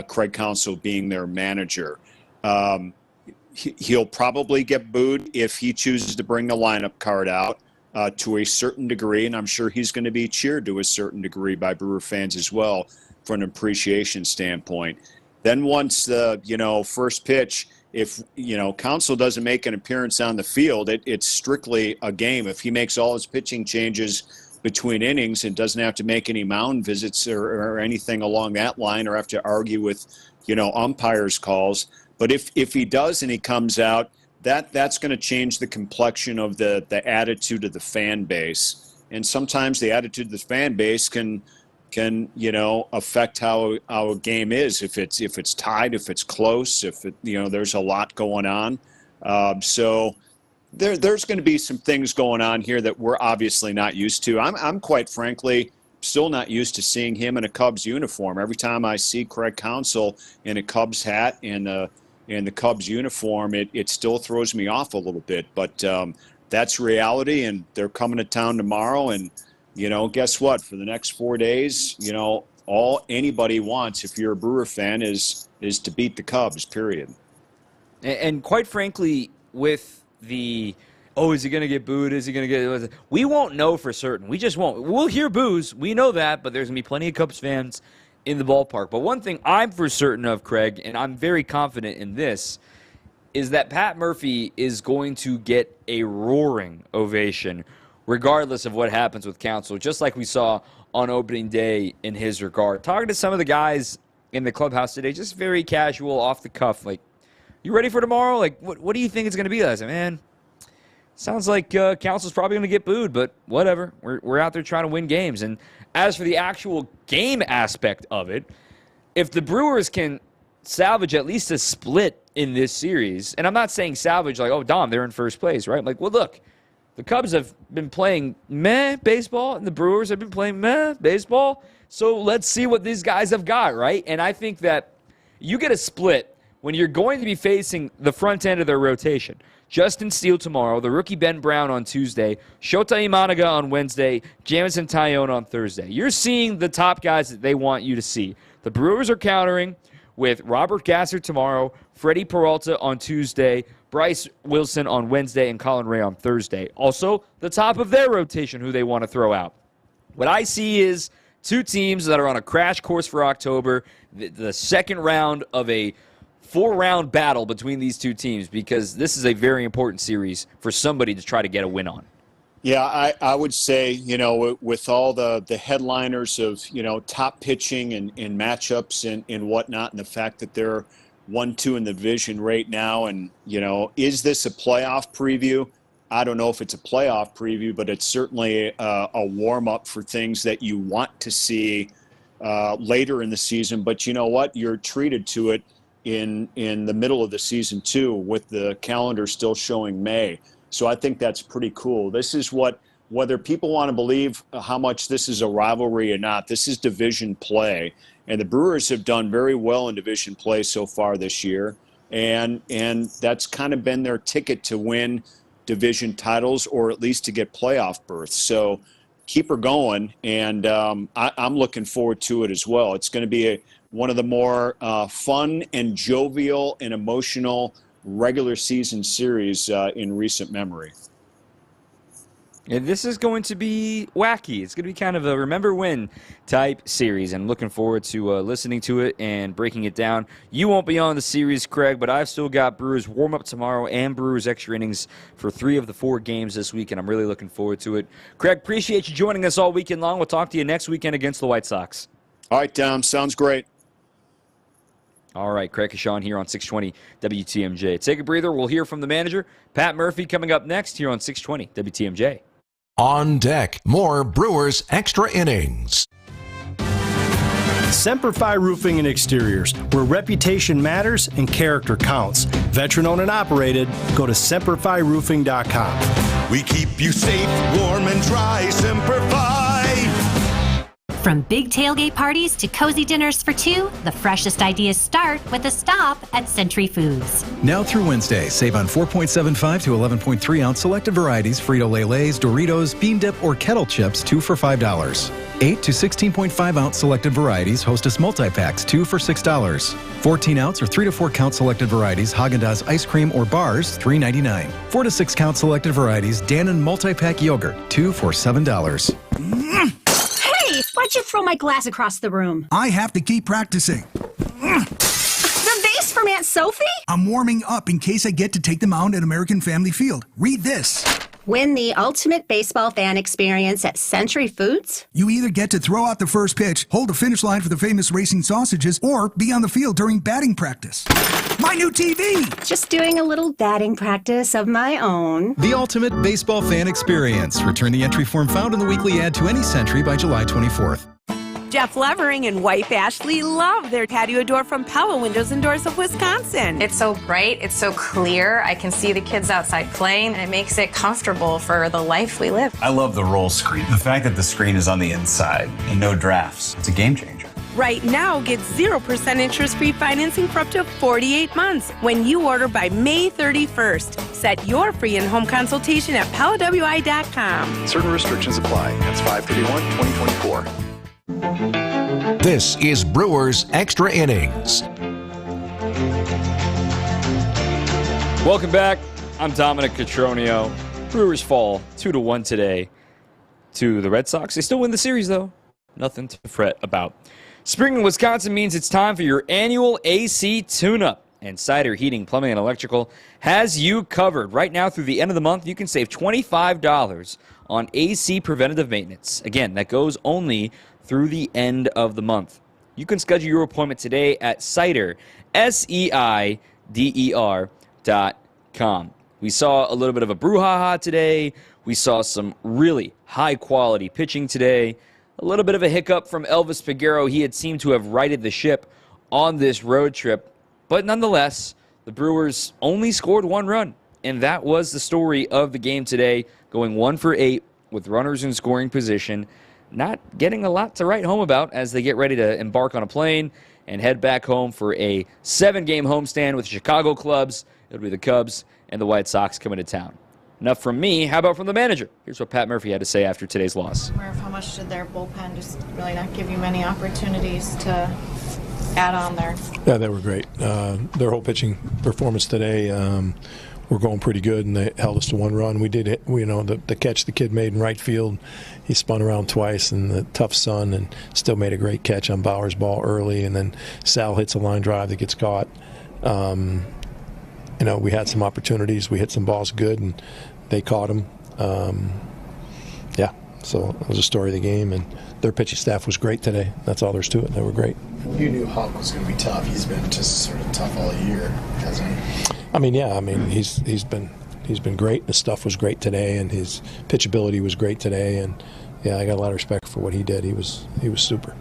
Craig Counsell being their manager. He'll probably get booed if he chooses to bring the lineup card out to a certain degree, and I'm sure he's going to be cheered to a certain degree by Brewer fans as well from an appreciation standpoint. Then once the first pitch, if Counsell doesn't make an appearance on the field, it's strictly a game. If he makes all his pitching changes between innings and doesn't have to make any mound visits or anything along that line, or have to argue with umpires' calls. But if he does and he comes out, that's going to change the complexion of the attitude of the fan base. And sometimes the attitude of the fan base can affect how a game is. If it's tied, if it's close, if there's a lot going on. So there's going to be some things going on here that we're obviously not used to. I'm quite frankly still not used to seeing him in a Cubs uniform. Every time I see Craig Counsell in a Cubs hat and the Cubs uniform, it still throws me off a little bit. But that's reality, and they're coming to town tomorrow. And, guess what? For the next 4 days, all anybody wants, if you're a Brewer fan, is to beat the Cubs, period. And quite frankly, with the, is he going to get booed? Is he going to get... We won't know for certain. We just won't. We'll hear boos. We know that, but there's going to be plenty of Cubs fans in the ballpark. But one thing I'm for certain of, Craig, and I'm very confident in this, is that Pat Murphy is going to get a roaring ovation regardless of what happens with Counsell, just like we saw on opening day in his regard. Talking to some of the guys in the clubhouse today, just very casual, off the cuff, like, you ready for tomorrow? Like, what do you think it's going to be? I said, man, sounds like Counsell's probably going to get booed, but whatever. We're out there trying to win games. And as for the actual game aspect of it, if the Brewers can salvage at least a split in this series, and I'm not saying salvage like, Dom, they're in first place, right? I'm like, well, look, the Cubs have been playing meh baseball, and the Brewers have been playing meh baseball, so let's see what these guys have got, right? And I think that you get a split when you're going to be facing the front end of their rotation. Justin Steele tomorrow, the rookie Ben Brown on Tuesday, Shota Imanaga on Wednesday, Jamison Tyone on Thursday. You're seeing the top guys that they want you to see. The Brewers are countering with Robert Gasser tomorrow, Freddie Peralta on Tuesday, Bryce Wilson on Wednesday, and Colin Ray on Thursday. Also, the top of their rotation, who they want to throw out. What I see is two teams that are on a crash course for October, the second round of a 4-round battle between these two teams, because this is a very important series for somebody to try to get a win on. Yeah, I would say, with all the headliners of, top pitching and matchups and whatnot, and the fact that they're 1-2 in the division right now, and, is this a playoff preview? I don't know if it's a playoff preview, but it's certainly a warm-up for things that you want to see later in the season. But you know what? You're treated to it in the middle of the season too, with the calendar still showing May. So I think that's pretty cool. This is whether people want to believe how much this is a rivalry or not, this is division play. And the Brewers have done very well in division play so far this year. And that's kind of been their ticket to win division titles, or at least to get playoff berths. So keep her going. And I'm looking forward to it as well. It's going to be one of the more fun and jovial and emotional regular season series in recent memory. And this is going to be wacky. It's going to be kind of a remember when type series. I'm looking forward to listening to it and breaking it down. You won't be on the series, Craig, but I've still got Brewers warm-up tomorrow and Brewers extra innings for 3 of the 4 games this week, and I'm really looking forward to it. Craig, appreciate you joining us all weekend long. We'll talk to you next weekend against the White Sox. All right, Tom. Sounds great. All right, Craig Kashan here on 620 WTMJ. Take a breather. We'll hear from the manager, Pat Murphy, coming up next here on 620 WTMJ. On deck, more Brewers extra innings. Semper Fi Roofing and Exteriors, where reputation matters and character counts. Veteran owned and operated. Go to SemperFiRoofing.com. We keep you safe, warm, and dry. Semper Fi. From big tailgate parties to cozy dinners for 2, the freshest ideas start with a stop at Century Foods. Now through Wednesday, save on 4.75 to 11.3 ounce selected varieties, Frito-Lay Lays, Doritos, Bean Dip, or Kettle Chips, 2 for $5. 8 to 16.5 ounce selected varieties, Hostess multi-packs, 2 for $6. 14 ounce or 3 to 4 count selected varieties, Haagen-Dazs ice cream or bars, $3.99. 4 to 6 count selected varieties, Dannon multi-pack yogurt, 2 for $7. Hey, why'd you throw my glass across the room? I have to keep practicing. The vase from Aunt Sophie? I'm warming up in case I get to take them out at American Family Field. Read this. Win the ultimate baseball fan experience at Century Foods? You either get to throw out the first pitch, hold the finish line for the famous racing sausages, or be on the field during batting practice. My new TV! Just doing a little batting practice of my own. The ultimate baseball fan experience. Return the entry form found in the weekly ad to any Century by July 24th. Jeff Levering and wife Ashley love their patio door from Pella Windows and Doors of Wisconsin. It's so bright, it's so clear. I can see the kids outside playing, and it makes it comfortable for the life we live. I love the roll screen. The fact that the screen is on the inside and no drafts, it's a game changer. Right now, get 0% interest-free financing for up to 48 months when you order by May 31st. Set your free in-home consultation at PellaWI.com. Certain restrictions apply. That's 5/31/2024. This is Brewers Extra Innings. Welcome back. I'm Dominic Cotroneo. Brewers fall 2-1 today to the Red Sox. They still win the series, though. Nothing to fret about. Spring in Wisconsin means it's time for your annual AC tune-up. And Cider Heating, Plumbing, and Electrical has you covered. Right now through the end of the month, you can save $25 on AC preventative maintenance. Again, that goes only through the end of the month. You can schedule your appointment today at Cider, SEIDER.com. We saw a little bit of a brouhaha today. We saw some really high-quality pitching today. A little bit of a hiccup from Elvis Peguero. He had seemed to have righted the ship on this road trip. But nonetheless, the Brewers only scored one run. And that was the story of the game today, going 1 for 8 with runners in scoring position. Not getting a lot to write home about as they get ready to embark on a plane and head back home for a 7-game homestand with Chicago clubs. It'll be the Cubs and the White Sox coming to town. Enough from me. How about from the manager? Here's what Pat Murphy had to say after today's loss. Murph, how much did their bullpen just really not give you many opportunities to add on there? Yeah, they were great. Their whole pitching performance today, were going pretty good, and they held us to 1 run. We did it. The catch the kid made in right field, he spun around twice in the tough sun and still made a great catch on Bauer's ball early, and then Sal hits a line drive that gets caught. We had some opportunities. We hit some balls good, and they caught them. So it was a story of the game, and their pitching staff was great today. That's all there's to it. They were great. You knew Hawk was going to be tough. He's been just sort of tough all year, hasn't he? He's been great. The stuff was great today, and his pitchability was great today. And I got a lot of respect for what he did. He was super.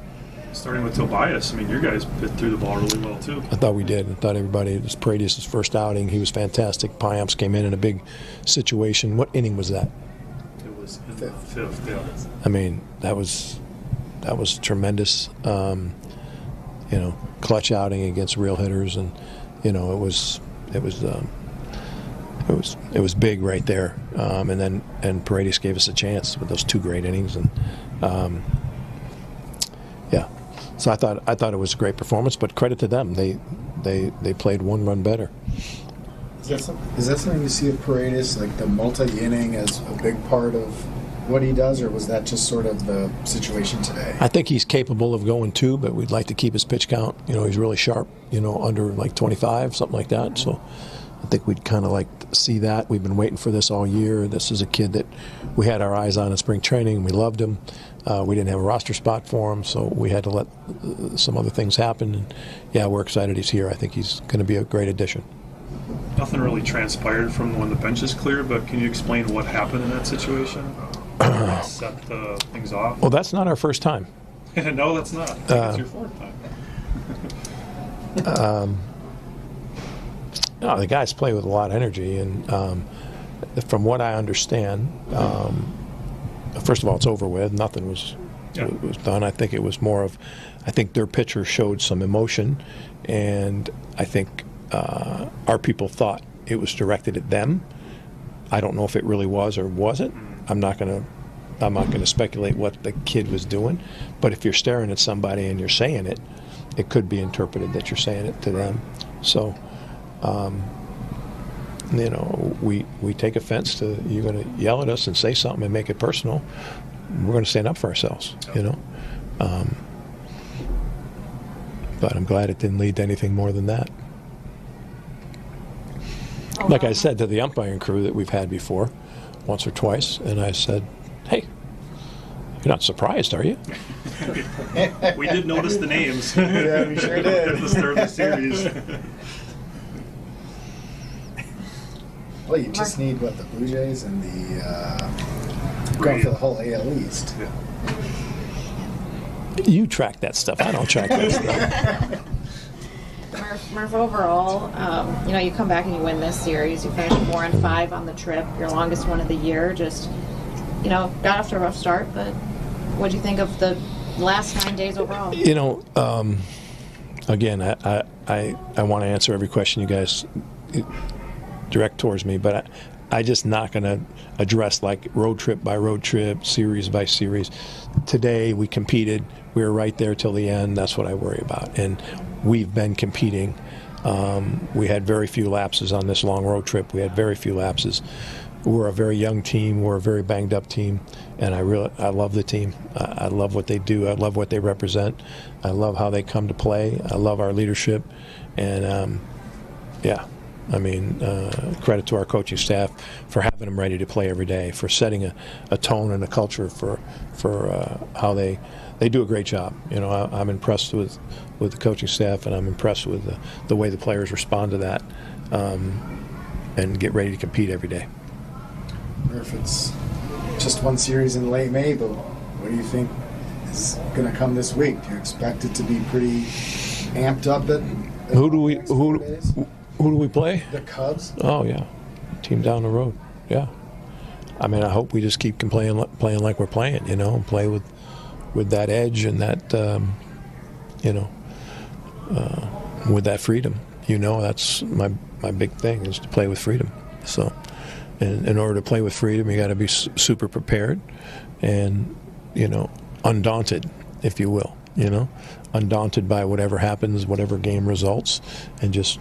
Starting with Tobias, your guys threw the ball really well too. I thought we did. I thought everybody. It was Paredes' first outing. He was fantastic. Piamps came in a big situation. What inning was that? It was fifth. Yeah. That was tremendous. Clutch outing against real hitters, and it was big right there. And Paredes gave us a chance with those 2 great innings, and So I thought it was a great performance, but credit to them. They played 1 run better. Is that something you see of Paredes, like the multi-inning as a big part of what he does, or was that just sort of the situation today? I think he's capable of going 2, but we'd like to keep his pitch count. He's really sharp, under like 25, something like that. So I think we'd kind of like to see that. We've been waiting for this all year. This is a kid that we had our eyes on in spring training. We loved him. We didn't have a roster spot for him, so we had to let some other things happen. And we're excited he's here. I think he's going to be a great addition. Nothing really transpired from when the bench is clear, but can you explain what happened in that situation? Set things off? Well, that's not our first time. No, that's not. I think it's your 4th time. No, the guys play with a lot of energy, and from what I understand, first of all, it's over with. Nothing was done. I think it was more of, I think their pitcher showed some emotion, and I think our people thought it was directed at them. I don't know if it really was or wasn't. I'm not going to speculate what the kid was doing, but if you're staring at somebody and you're saying it, it could be interpreted that you're saying it to them. So, we take offense to you're going to yell at us and say something and make it personal. We're going to stand up for ourselves, But I'm glad it didn't lead to anything more than that. Like I said to the umpiring crew that we've had before, once or twice, and I said, hey, you're not surprised, are you? We did notice the names. Yeah, we sure did. At the start of the series. Well, you just need, the Blue Jays and the going for the whole AL East. Yeah. You track that stuff. I don't track that stuff. Murph, overall, you come back and you win this series. You finish 4-5 on the trip, your longest one of the year. Just, got off to a rough start, but what do you think of the last 9 days overall? Again, I want to answer every question you guys direct towards me, but I just not going to address like road trip by road trip, series by series. Today we competed. We were right there till the end. That's what I worry about. And we've been competing. We had very few lapses on this long road trip. We had very few lapses. We're a very young team. We're a very banged up team, and I love the team. I love what they do. I love what they represent. I love how they come to play. I love our leadership, and credit to our coaching staff for having them ready to play every day, for setting a tone and a culture for how they do a great job. I'm impressed with the coaching staff, and I'm impressed with the way the players respond to that, and get ready to compete every day. Murph, it's just one series in late May, but what do you think is going to come this week? Do you expect it to be pretty amped up? Who do we play? The Cubs. Oh yeah, team down the road. Yeah, I hope we just keep playing like we're playing. And play with that edge and that with that freedom. That's my big thing, is to play with freedom. So. And in order to play with freedom, you got to be super prepared and, undaunted, if you will, undaunted by whatever happens, whatever game results, and just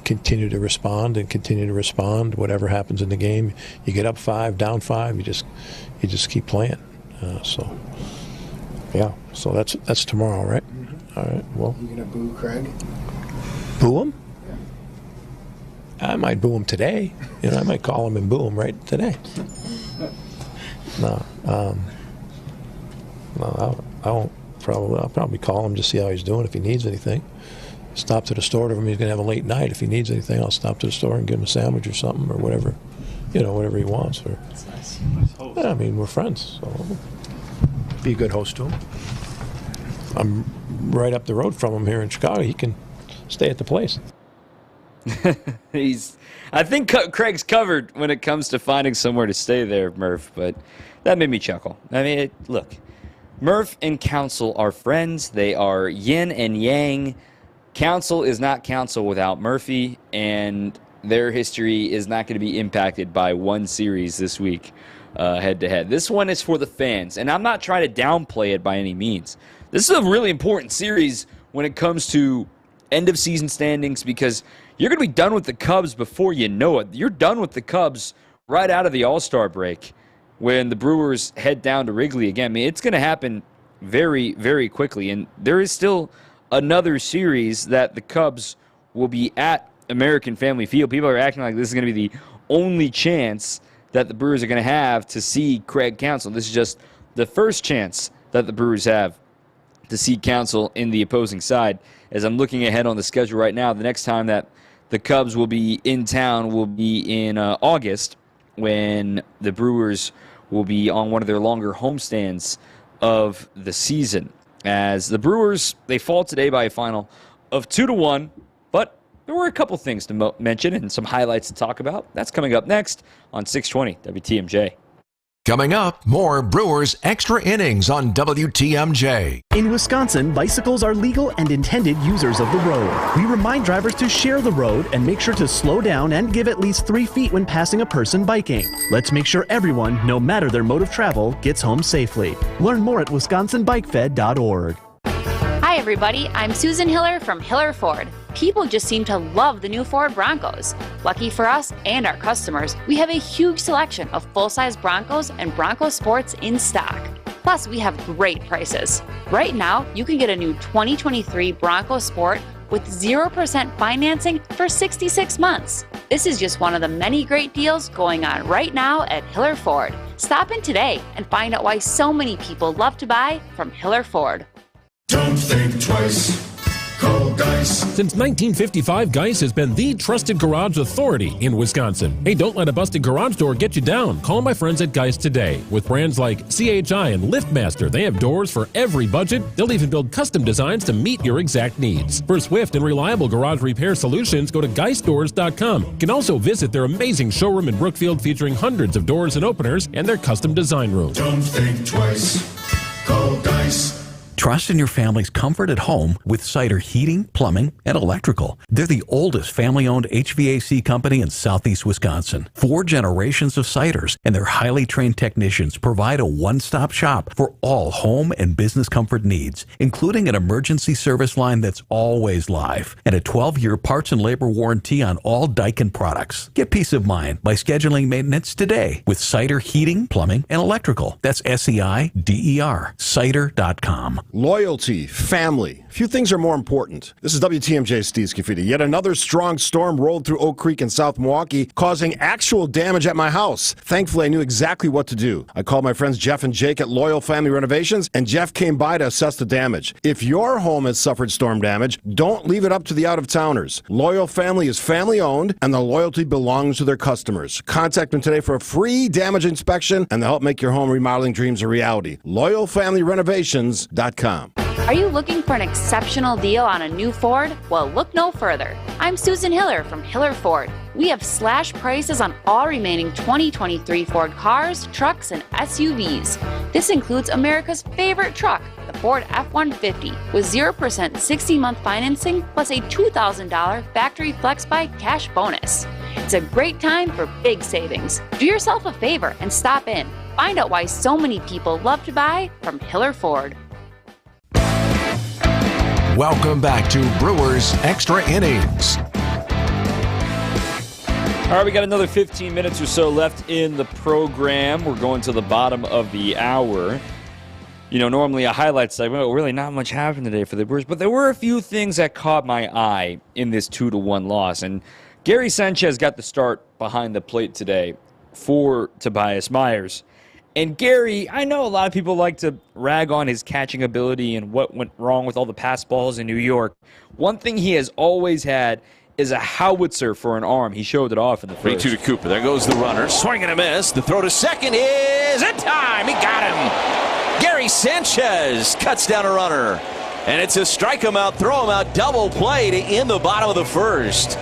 continue to respond, whatever happens in the game. You get up 5, down 5, you just keep playing. So that's tomorrow, right? Mm-hmm. All right, well. You gonna boo Craig? Boo him? I might boo him today. I might call him and boo him right today. No, I'll probably call him, just see how he's doing, if he needs anything. Stop to the store to him. He's gonna have a late night. If he needs anything, I'll stop to the store and give him a sandwich or something, or whatever, whatever he wants. Or, that's nice. Yeah, we're friends, so be a good host to him. I'm right up the road from him here in Chicago. He can stay at the place. I think Craig's covered when it comes to finding somewhere to stay there, Murph, but that made me chuckle. Look, Murph and Council are friends. They are yin and yang. Council is not Council without Murphy, and their history is not going to be impacted by one series this week, head-to-head. This one is for the fans, and I'm not trying to downplay it by any means. This is a really important series when it comes to end-of-season standings, because you're going to be done with the Cubs before you know it. You're done with the Cubs right out of the All-Star break when the Brewers head down to Wrigley again. It's going to happen very, very quickly, and there is still another series that the Cubs will be at American Family Field. People are acting like this is going to be the only chance that the Brewers are going to have to see Craig Counsell. This is just the first chance that the Brewers have to see Counsell in the opposing side. As I'm looking ahead on the schedule right now, the next time that the Cubs will be in town will be in August, when the Brewers will be on one of their longer homestands of the season. As the Brewers, they fall today by a final of 2-1, but there were a couple things to mention and some highlights to talk about. That's coming up next on 620 WTMJ. Coming up, more Brewers Extra Innings on WTMJ. In Wisconsin, bicycles are legal and intended users of the road. We remind drivers to share the road and make sure to slow down and give at least 3 feet when passing a person biking. Let's make sure everyone, no matter their mode of travel, gets home safely. Learn more at wisconsinbikefed.org. Hi everybody, I'm Susan Hiller from Hiller Ford. People just seem to love the new Ford Broncos. Lucky for us and our customers, we have a huge selection of full-size Broncos and Bronco Sports in stock. Plus, we have great prices. Right now, you can get a new 2023 Bronco Sport with 0% financing for 66 months. This is just one of the many great deals going on right now at Hiller Ford. Stop in today and find out why so many people love to buy from Hiller Ford. Don't think twice. Call Geis. Since 1955, Geis has been the trusted garage authority in Wisconsin. Hey, don't let a busted garage door get you down. Call my friends at Geis today. With brands like CHI and LiftMaster, they have doors for every budget. They'll even build custom designs to meet your exact needs. For swift and reliable garage repair solutions, go to geisdoors.com. You can also visit their amazing showroom in Brookfield featuring hundreds of doors and openers and their custom design room. Don't think twice. Call Geis. Trust in your family's comfort at home with Cider Heating, Plumbing, and Electrical. They're the oldest family-owned HVAC company in southeast Wisconsin. 4 generations of Ciders, and their highly trained technicians provide a one-stop shop for all home and business comfort needs, including an emergency service line that's always live and a 12-year parts and labor warranty on all Daikin products. Get peace of mind by scheduling maintenance today with Cider Heating, Plumbing, and Electrical. That's SEIDER, cider.com. Loyalty, family. Few things are more important. This is WTMJ Steve Scafidi. Yet another strong storm rolled through Oak Creek in South Milwaukee, causing actual damage at my house. Thankfully, I knew exactly what to do. I called my friends Jeff and Jake at Loyal Family Renovations, and Jeff came by to assess the damage. If your home has suffered storm damage, don't leave it up to the out-of-towners. Loyal Family is family-owned, and the loyalty belongs to their customers. Contact them today for a free damage inspection, and they'll help make your home remodeling dreams a reality. LoyalFamilyRenovations.com. Are you looking for an exceptional deal on a new Ford? Well, look no further. I'm Susan Hiller from Hiller Ford. We have slash prices on all remaining 2023 Ford cars, trucks, and SUVs. This includes America's favorite truck, the Ford F-150, with 0% 60-month financing plus a $2,000 factory flex buy cash bonus. It's a great time for big savings. Do yourself a favor and stop in. Find out why so many people love to buy from Hiller Ford. Welcome back to Brewers Extra Innings. All right, we got another 15 minutes or so left in the program. We're going to the bottom of the hour. You know, normally a highlight segment, but really not much happened today for the Brewers. But there were a few things that caught my eye in this 2-1 loss. And Gary Sanchez got the start behind the plate today for Tobias Myers. And Gary, I know a lot of people like to rag on his catching ability and what went wrong with all the pass balls in New York. One thing he has always had is a howitzer for an arm. He showed it off in the first. 3-2 to Cooper. There goes the runner. Swing and a miss. The throw to second is in time. He got him. Gary Sanchez cuts down a runner. And it's a strike him out, throw him out, double play to end the bottom of the first.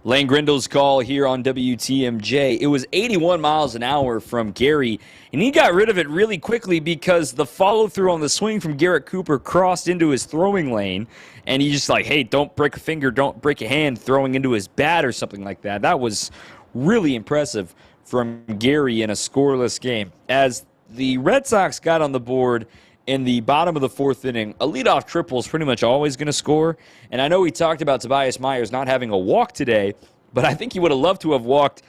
Lane Grindle's call here on WTMJ. It was 81 miles an hour from Gary, and he got rid of it really quickly because the follow-through on the swing from Garrett Cooper crossed into his throwing lane, and he just like, hey, don't break a finger, don't break a hand, throwing into his bat or something like that. That was really impressive from Gary in a scoreless game. As the Red Sox got on the board in the bottom of the fourth inning, a leadoff triple is pretty much always going to score. And I know we talked about Tobias Myers not having a walk today, but I think he would have loved to have walked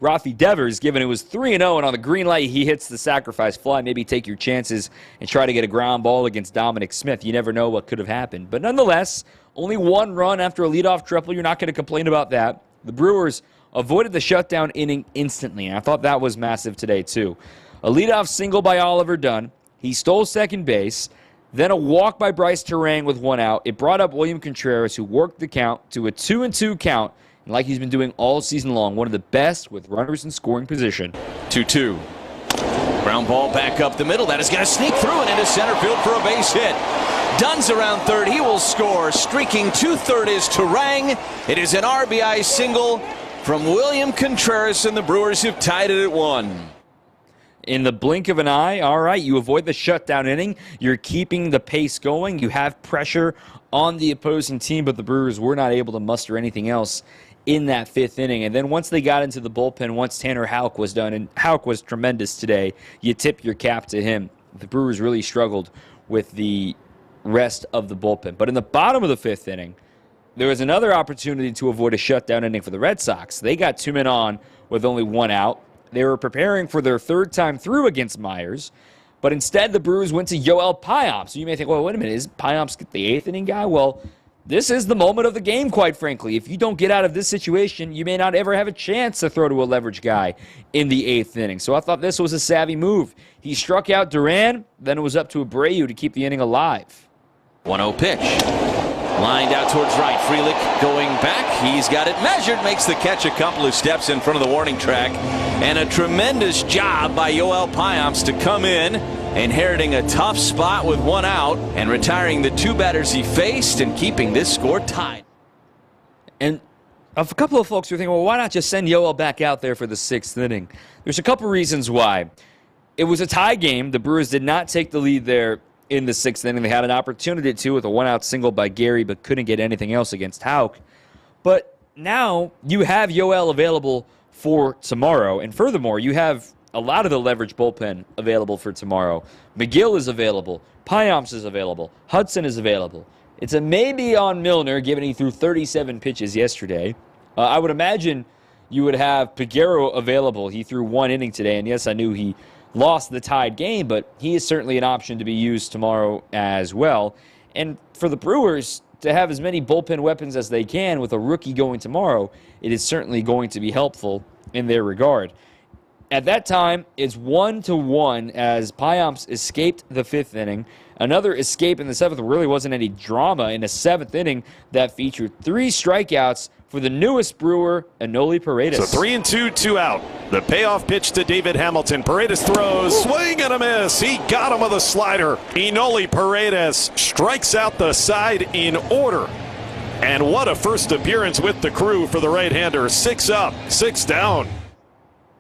Rafi Devers, given it was 3-0, and on the green light, he hits the sacrifice fly. Maybe take your chances and try to get a ground ball against Dominic Smith. You never know what could have happened. But nonetheless, only one run after a leadoff triple. You're not going to complain about that. The Brewers avoided the shutdown inning instantly, and I thought that was massive today, too. A leadoff single by Oliver Dunn. He stole second base, then a walk by Bryce Terang with one out. It brought up William Contreras, who worked the count to a 2-2 count, and like he's been doing all season long, one of the best with runners in scoring position. 2-2. Ground ball back up the middle. That is going to sneak through and into center field for a base hit. Dunn's around third. He will score. Streaking to third is Terang. It is an RBI single from William Contreras, and the Brewers have tied it at 1. In the blink of an eye, all right, you avoid the shutdown inning. You're keeping the pace going. You have pressure on the opposing team, but the Brewers were not able to muster anything else in that fifth inning. And then once they got into the bullpen, once Tanner Houck was done, and Houck was tremendous today, you tip your cap to him. The Brewers really struggled with the rest of the bullpen. But in the bottom of the fifth inning, there was another opportunity to avoid a shutdown inning for the Red Sox. They got 2 men on with only 1 out. They were preparing for their third time through against Myers, but instead the Brewers went to Yoel Pyomp. So you may think, well, wait a minute, is Pyomp the 8th inning guy? Well, this is the moment of the game, quite frankly. If you don't get out of this situation, you may not ever have a chance to throw to a leverage guy in the 8th inning. So I thought this was a savvy move. He struck out Duran, then it was up to Abreu to keep the inning alive. 1-0 pitch. Lined out towards right. Frelick going back. He's got it measured. Makes the catch a couple of steps in front of the warning track. And a tremendous job by Yoel Payamps to come in, inheriting a tough spot with one out and retiring the two batters he faced and keeping this score tied. And a couple of folks were thinking, well, why not just send Yoel back out there for the 6th inning? There's a couple reasons why. It was a tie game. The Brewers did not take the lead there in the 6th inning. They had an opportunity to with a one-out single by Gary, but couldn't get anything else against Houck. But now you have Yoel available for tomorrow. And furthermore, you have a lot of the leverage bullpen available for tomorrow. McGill is available. Payamps is available. Hudson is available. It's a maybe on Milner, given he threw 37 pitches yesterday. I would imagine you would have Peguero available. He threw 1 inning today, and yes, I knew he lost the tied game, but he is certainly an option to be used tomorrow as well. And for the Brewers to have as many bullpen weapons as they can with a rookie going tomorrow, it is certainly going to be helpful in their regard. At that time, it's 1-1 as Payamps escaped the 5th inning. Another escape in the 7th. There really wasn't any drama in the 7th inning that featured 3 strikeouts for the newest Brewer, Enoli Paredes. So 3-2, 2 out. The payoff pitch to David Hamilton. Paredes throws, swing and a miss. He got him with a slider. Enoli Paredes strikes out the side in order. And what a first appearance with the crew for the right-hander. 6 up, 6 down.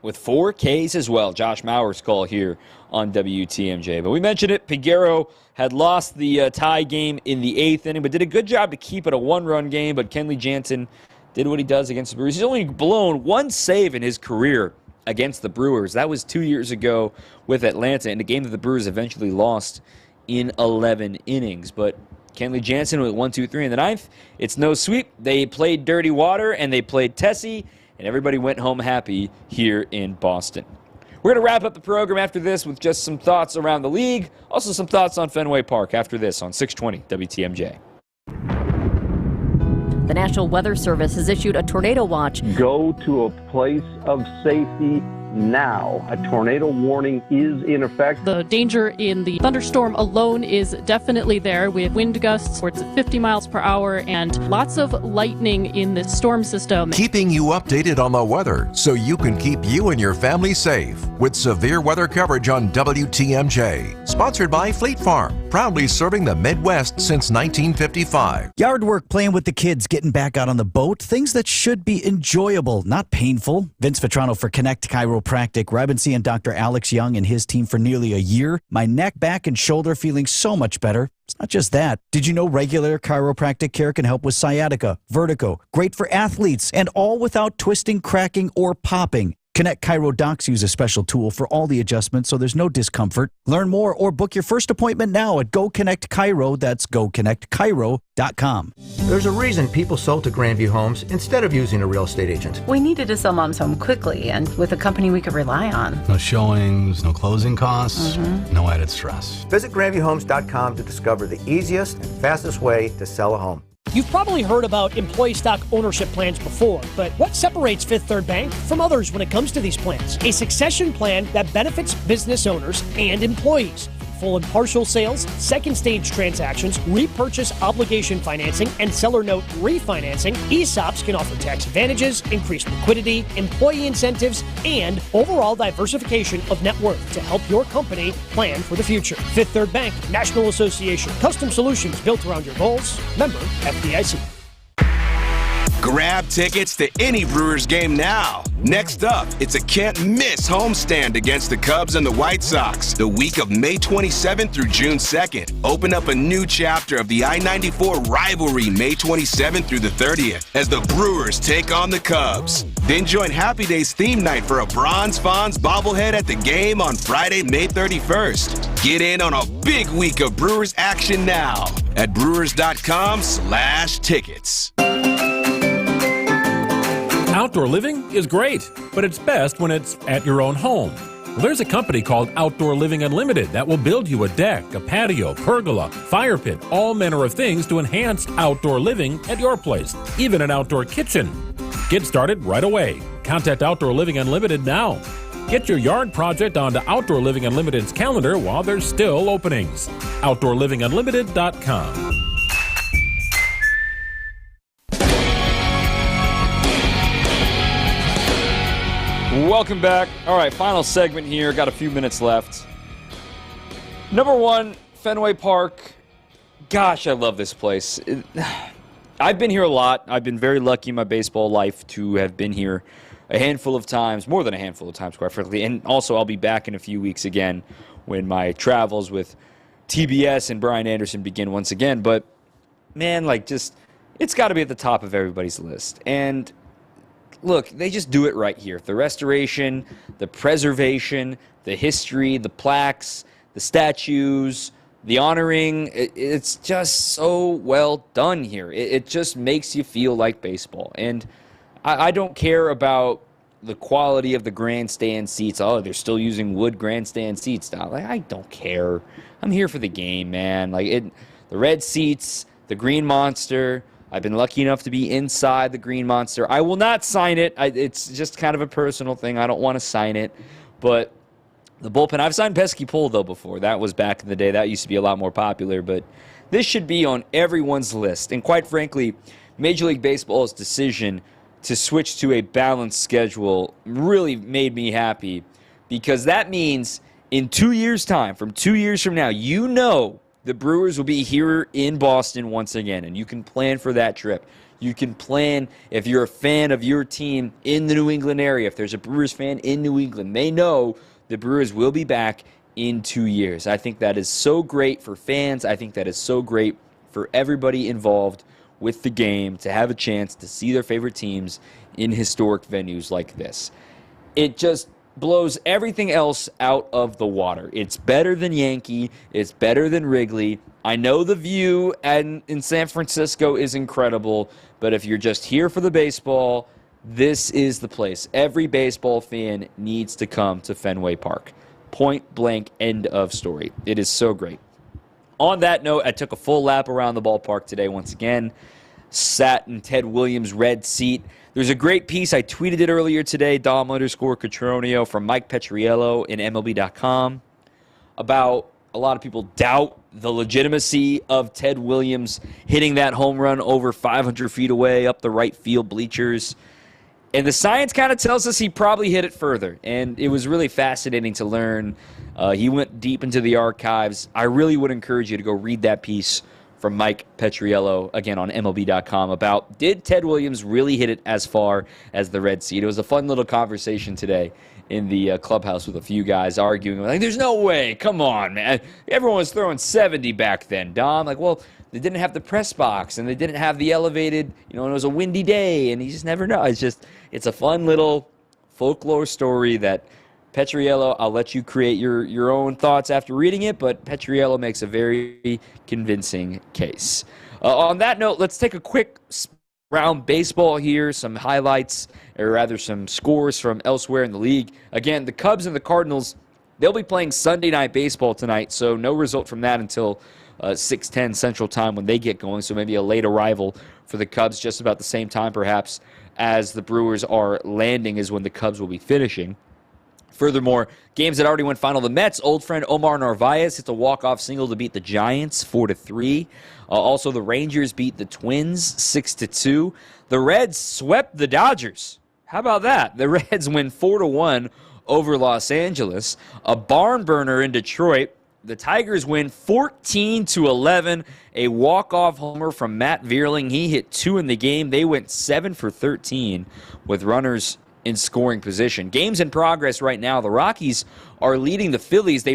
With 4 Ks as well. Josh Mauer's call here on WTMJ. But we mentioned it. Peguero had lost the tie game in the 8th inning, but did a good job to keep it a 1-run game. But Kenley Jansen did what he does against the Brewers. He's only blown 1 save in his career against the Brewers. That was 2 years ago with Atlanta in a game that the Brewers eventually lost in 11 innings. But Kenley Jansen with 1, 2, 3 in the 9th. It's no sweep. They played dirty water, and they played Tessie, and everybody went home happy here in Boston. We're going to wrap up the program after this with just some thoughts around the league, also some thoughts on Fenway Park after this on 620 WTMJ. The National Weather Service has issued a tornado watch. Go to a place of safety now. A tornado warning is in effect. The danger in the thunderstorm alone is definitely there. We have wind gusts where it's 50 miles per hour and lots of lightning in this storm system. Keeping you updated on the weather so you can keep you and your family safe with severe weather coverage on WTMJ. Sponsored by Fleet Farm, proudly serving the Midwest since 1955. Yard work, playing with the kids, getting back out on the boat, things that should be enjoyable, not painful. Vince Vetrano for Connect Chiropractic, where I've been seeing Dr. Alex Young and his team for nearly a year. My neck, back, and shoulder feeling so much better. It's not just that. Did you know regular chiropractic care can help with sciatica, vertigo, great for athletes, and all without twisting, cracking, or popping? Connect Chiro Docs use a special tool for all the adjustments so there's no discomfort. Learn more or book your first appointment now at Go Connect Chiro. That's GoConnectChiro.com. There's a reason people sold to Grandview Homes instead of using a real estate agent. We needed to sell Mom's home quickly and with a company we could rely on. No showings, no closing costs, no added stress. Visit GrandviewHomes.com to discover the easiest and fastest way to sell a home. You've probably heard about employee stock ownership plans before, but what separates Fifth Third Bank from others when it comes to these plans? A succession plan that benefits business owners and employees. Full and partial sales, second stage transactions, repurchase obligation financing, and seller note refinancing, ESOPs can offer tax advantages, increased liquidity, employee incentives, and overall diversification of net worth to help your company plan for the future. Fifth Third Bank, National Association. Custom solutions built around your goals. Member FDIC. Grab tickets to any Brewers game now. Next up, it's a can't-miss homestand against the Cubs and the White Sox the week of May 27th through June 2nd. Open up a new chapter of the I-94 rivalry May 27th through the 30th as the Brewers take on the Cubs. Then join Happy Days theme night for a Bronze Fonz bobblehead at the game on Friday, May 31st. Get in on a big week of Brewers action now at brewers.com/tickets. Outdoor living is great, but it's best when it's at your own home. Well, there's a company called Outdoor Living Unlimited that will build you a deck, a patio, pergola, fire pit, all manner of things to enhance outdoor living at your place, even an outdoor kitchen. Get started right away. Contact Outdoor Living Unlimited now. Get your yard project onto Outdoor Living Unlimited's calendar while there's still openings. OutdoorLivingUnlimited.com. welcome back. All right, final segment here. Got a few minutes left. Number one, Fenway Park. Gosh, I love this place. I've been here a lot. I've been very lucky in my baseball life to have been here a handful of times, more than a handful of times, quite frankly. And also, I'll be back in a few weeks again when my travels with TBS and Brian Anderson begin once again. But, man, it's got to be at the top of everybody's list. And look, they just do it right here. The restoration, the preservation, the history, the plaques, the statues, the honoring, it's just so well done here. It just makes you feel like baseball. And I don't care about the quality of the grandstand seats. Oh, they're still using wood grandstand seats now. I don't care. I'm here for the game, man. The red seats, the Green Monster. I've been lucky enough to be inside the Green Monster. I will not sign it. It's just kind of a personal thing. I don't want to sign it. But the bullpen, I've signed Pesky Pole, though, before. That was back in the day. That used to be a lot more popular. But this should be on everyone's list. And quite frankly, Major League Baseball's decision to switch to a balanced schedule really made me happy, because that means in 2 years' time, from 2 years from now, the Brewers will be here in Boston once again, and you can plan for that trip. You can plan if you're a fan of your team in the New England area. If there's a Brewers fan in New England, they know the Brewers will be back in 2 years. I think that is so great for fans. I think that is so great for everybody involved with the game to have a chance to see their favorite teams in historic venues like this. It just blows everything else out of the water. It's better than Yankee. It's better than Wrigley. I know the view in San Francisco is incredible, but if you're just here for the baseball, this is the place. Every baseball fan needs to come to Fenway Park. Point blank, end of story. It is so great. On that note, I took a full lap around the ballpark today once again. Sat in Ted Williams' red seat. There's a great piece. I tweeted it earlier today, Dom_Catronio from Mike Petriello in MLB.com, about a lot of people doubt the legitimacy of Ted Williams hitting that home run over 500 feet away up the right field bleachers. And the science kind of tells us he probably hit it further. And it was really fascinating to learn. He went deep into the archives. I really would encourage you to go read that piece from Mike Petriello, again on MLB.com, about did Ted Williams really hit it as far as the red seat. It was a fun little conversation today in the clubhouse with a few guys arguing. There's no way. Come on, man. Everyone was throwing 70 back then, Dom. Well, they didn't have the press box, and they didn't have the elevated, and it was a windy day, and you just never know. It's a fun little folklore story that Petriello, I'll let you create your own thoughts after reading it, but Petriello makes a very convincing case. On that note, let's take a quick round baseball here, some highlights, or rather some scores from elsewhere in the league. Again, the Cubs and the Cardinals, they'll be playing Sunday Night Baseball tonight, so no result from that until 6:10 Central Time when they get going, so maybe a late arrival for the Cubs, just about the same time perhaps as the Brewers are landing is when the Cubs will be finishing. Furthermore, games that already went final. The Mets' old friend Omar Narvaez hits a walk-off single to beat the Giants 4-3. Also, the Rangers beat the Twins 6-2. The Reds swept the Dodgers. How about that? The Reds win 4-1 over Los Angeles. A barn burner in Detroit. The Tigers win 14-11. A walk-off homer from Matt Vierling. He hit 2 in the game. They went 7 for 13 with runners in scoring position. Games in progress right now. The Rockies are leading the Phillies.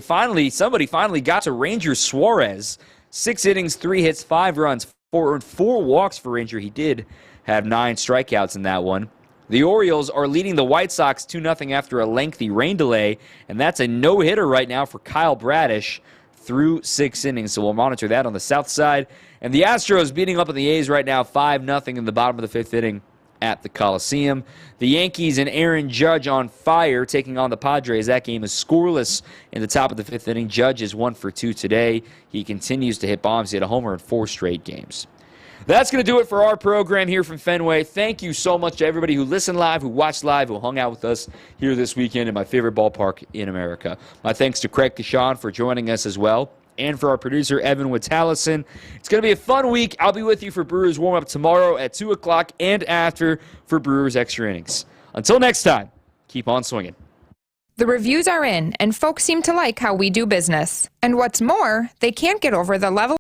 Somebody finally got to Ranger Suarez. 6 innings, 3 hits, 5 runs, 4 walks for Ranger. He did have 9 strikeouts in that one. The Orioles are leading the White Sox 2-0 after a lengthy rain delay, and that's a no-hitter right now for Kyle Bradish through 6 innings, so we'll monitor that on the south side. And the Astros beating up on the A's right now 5-0 in the bottom of the 5th inning at the Coliseum. The Yankees and Aaron Judge on fire taking on the Padres. That game is scoreless in the top of the 5th inning. Judge is 1 for 2 today. He continues to hit bombs. He had a homer in 4 straight games. That's going to do it for our program here from Fenway. Thank you so much to everybody who listened live, who watched live, who hung out with us here this weekend in my favorite ballpark in America. My thanks to Craig Kashan for joining us as well, and for our producer, Evan Wittallison. It's going to be a fun week. I'll be with you for Brewers warm-up tomorrow at 2 o'clock and after for Brewers Extra Innings. Until next time, keep on swinging. The reviews are in, and folks seem to like how we do business. And what's more, they can't get over the level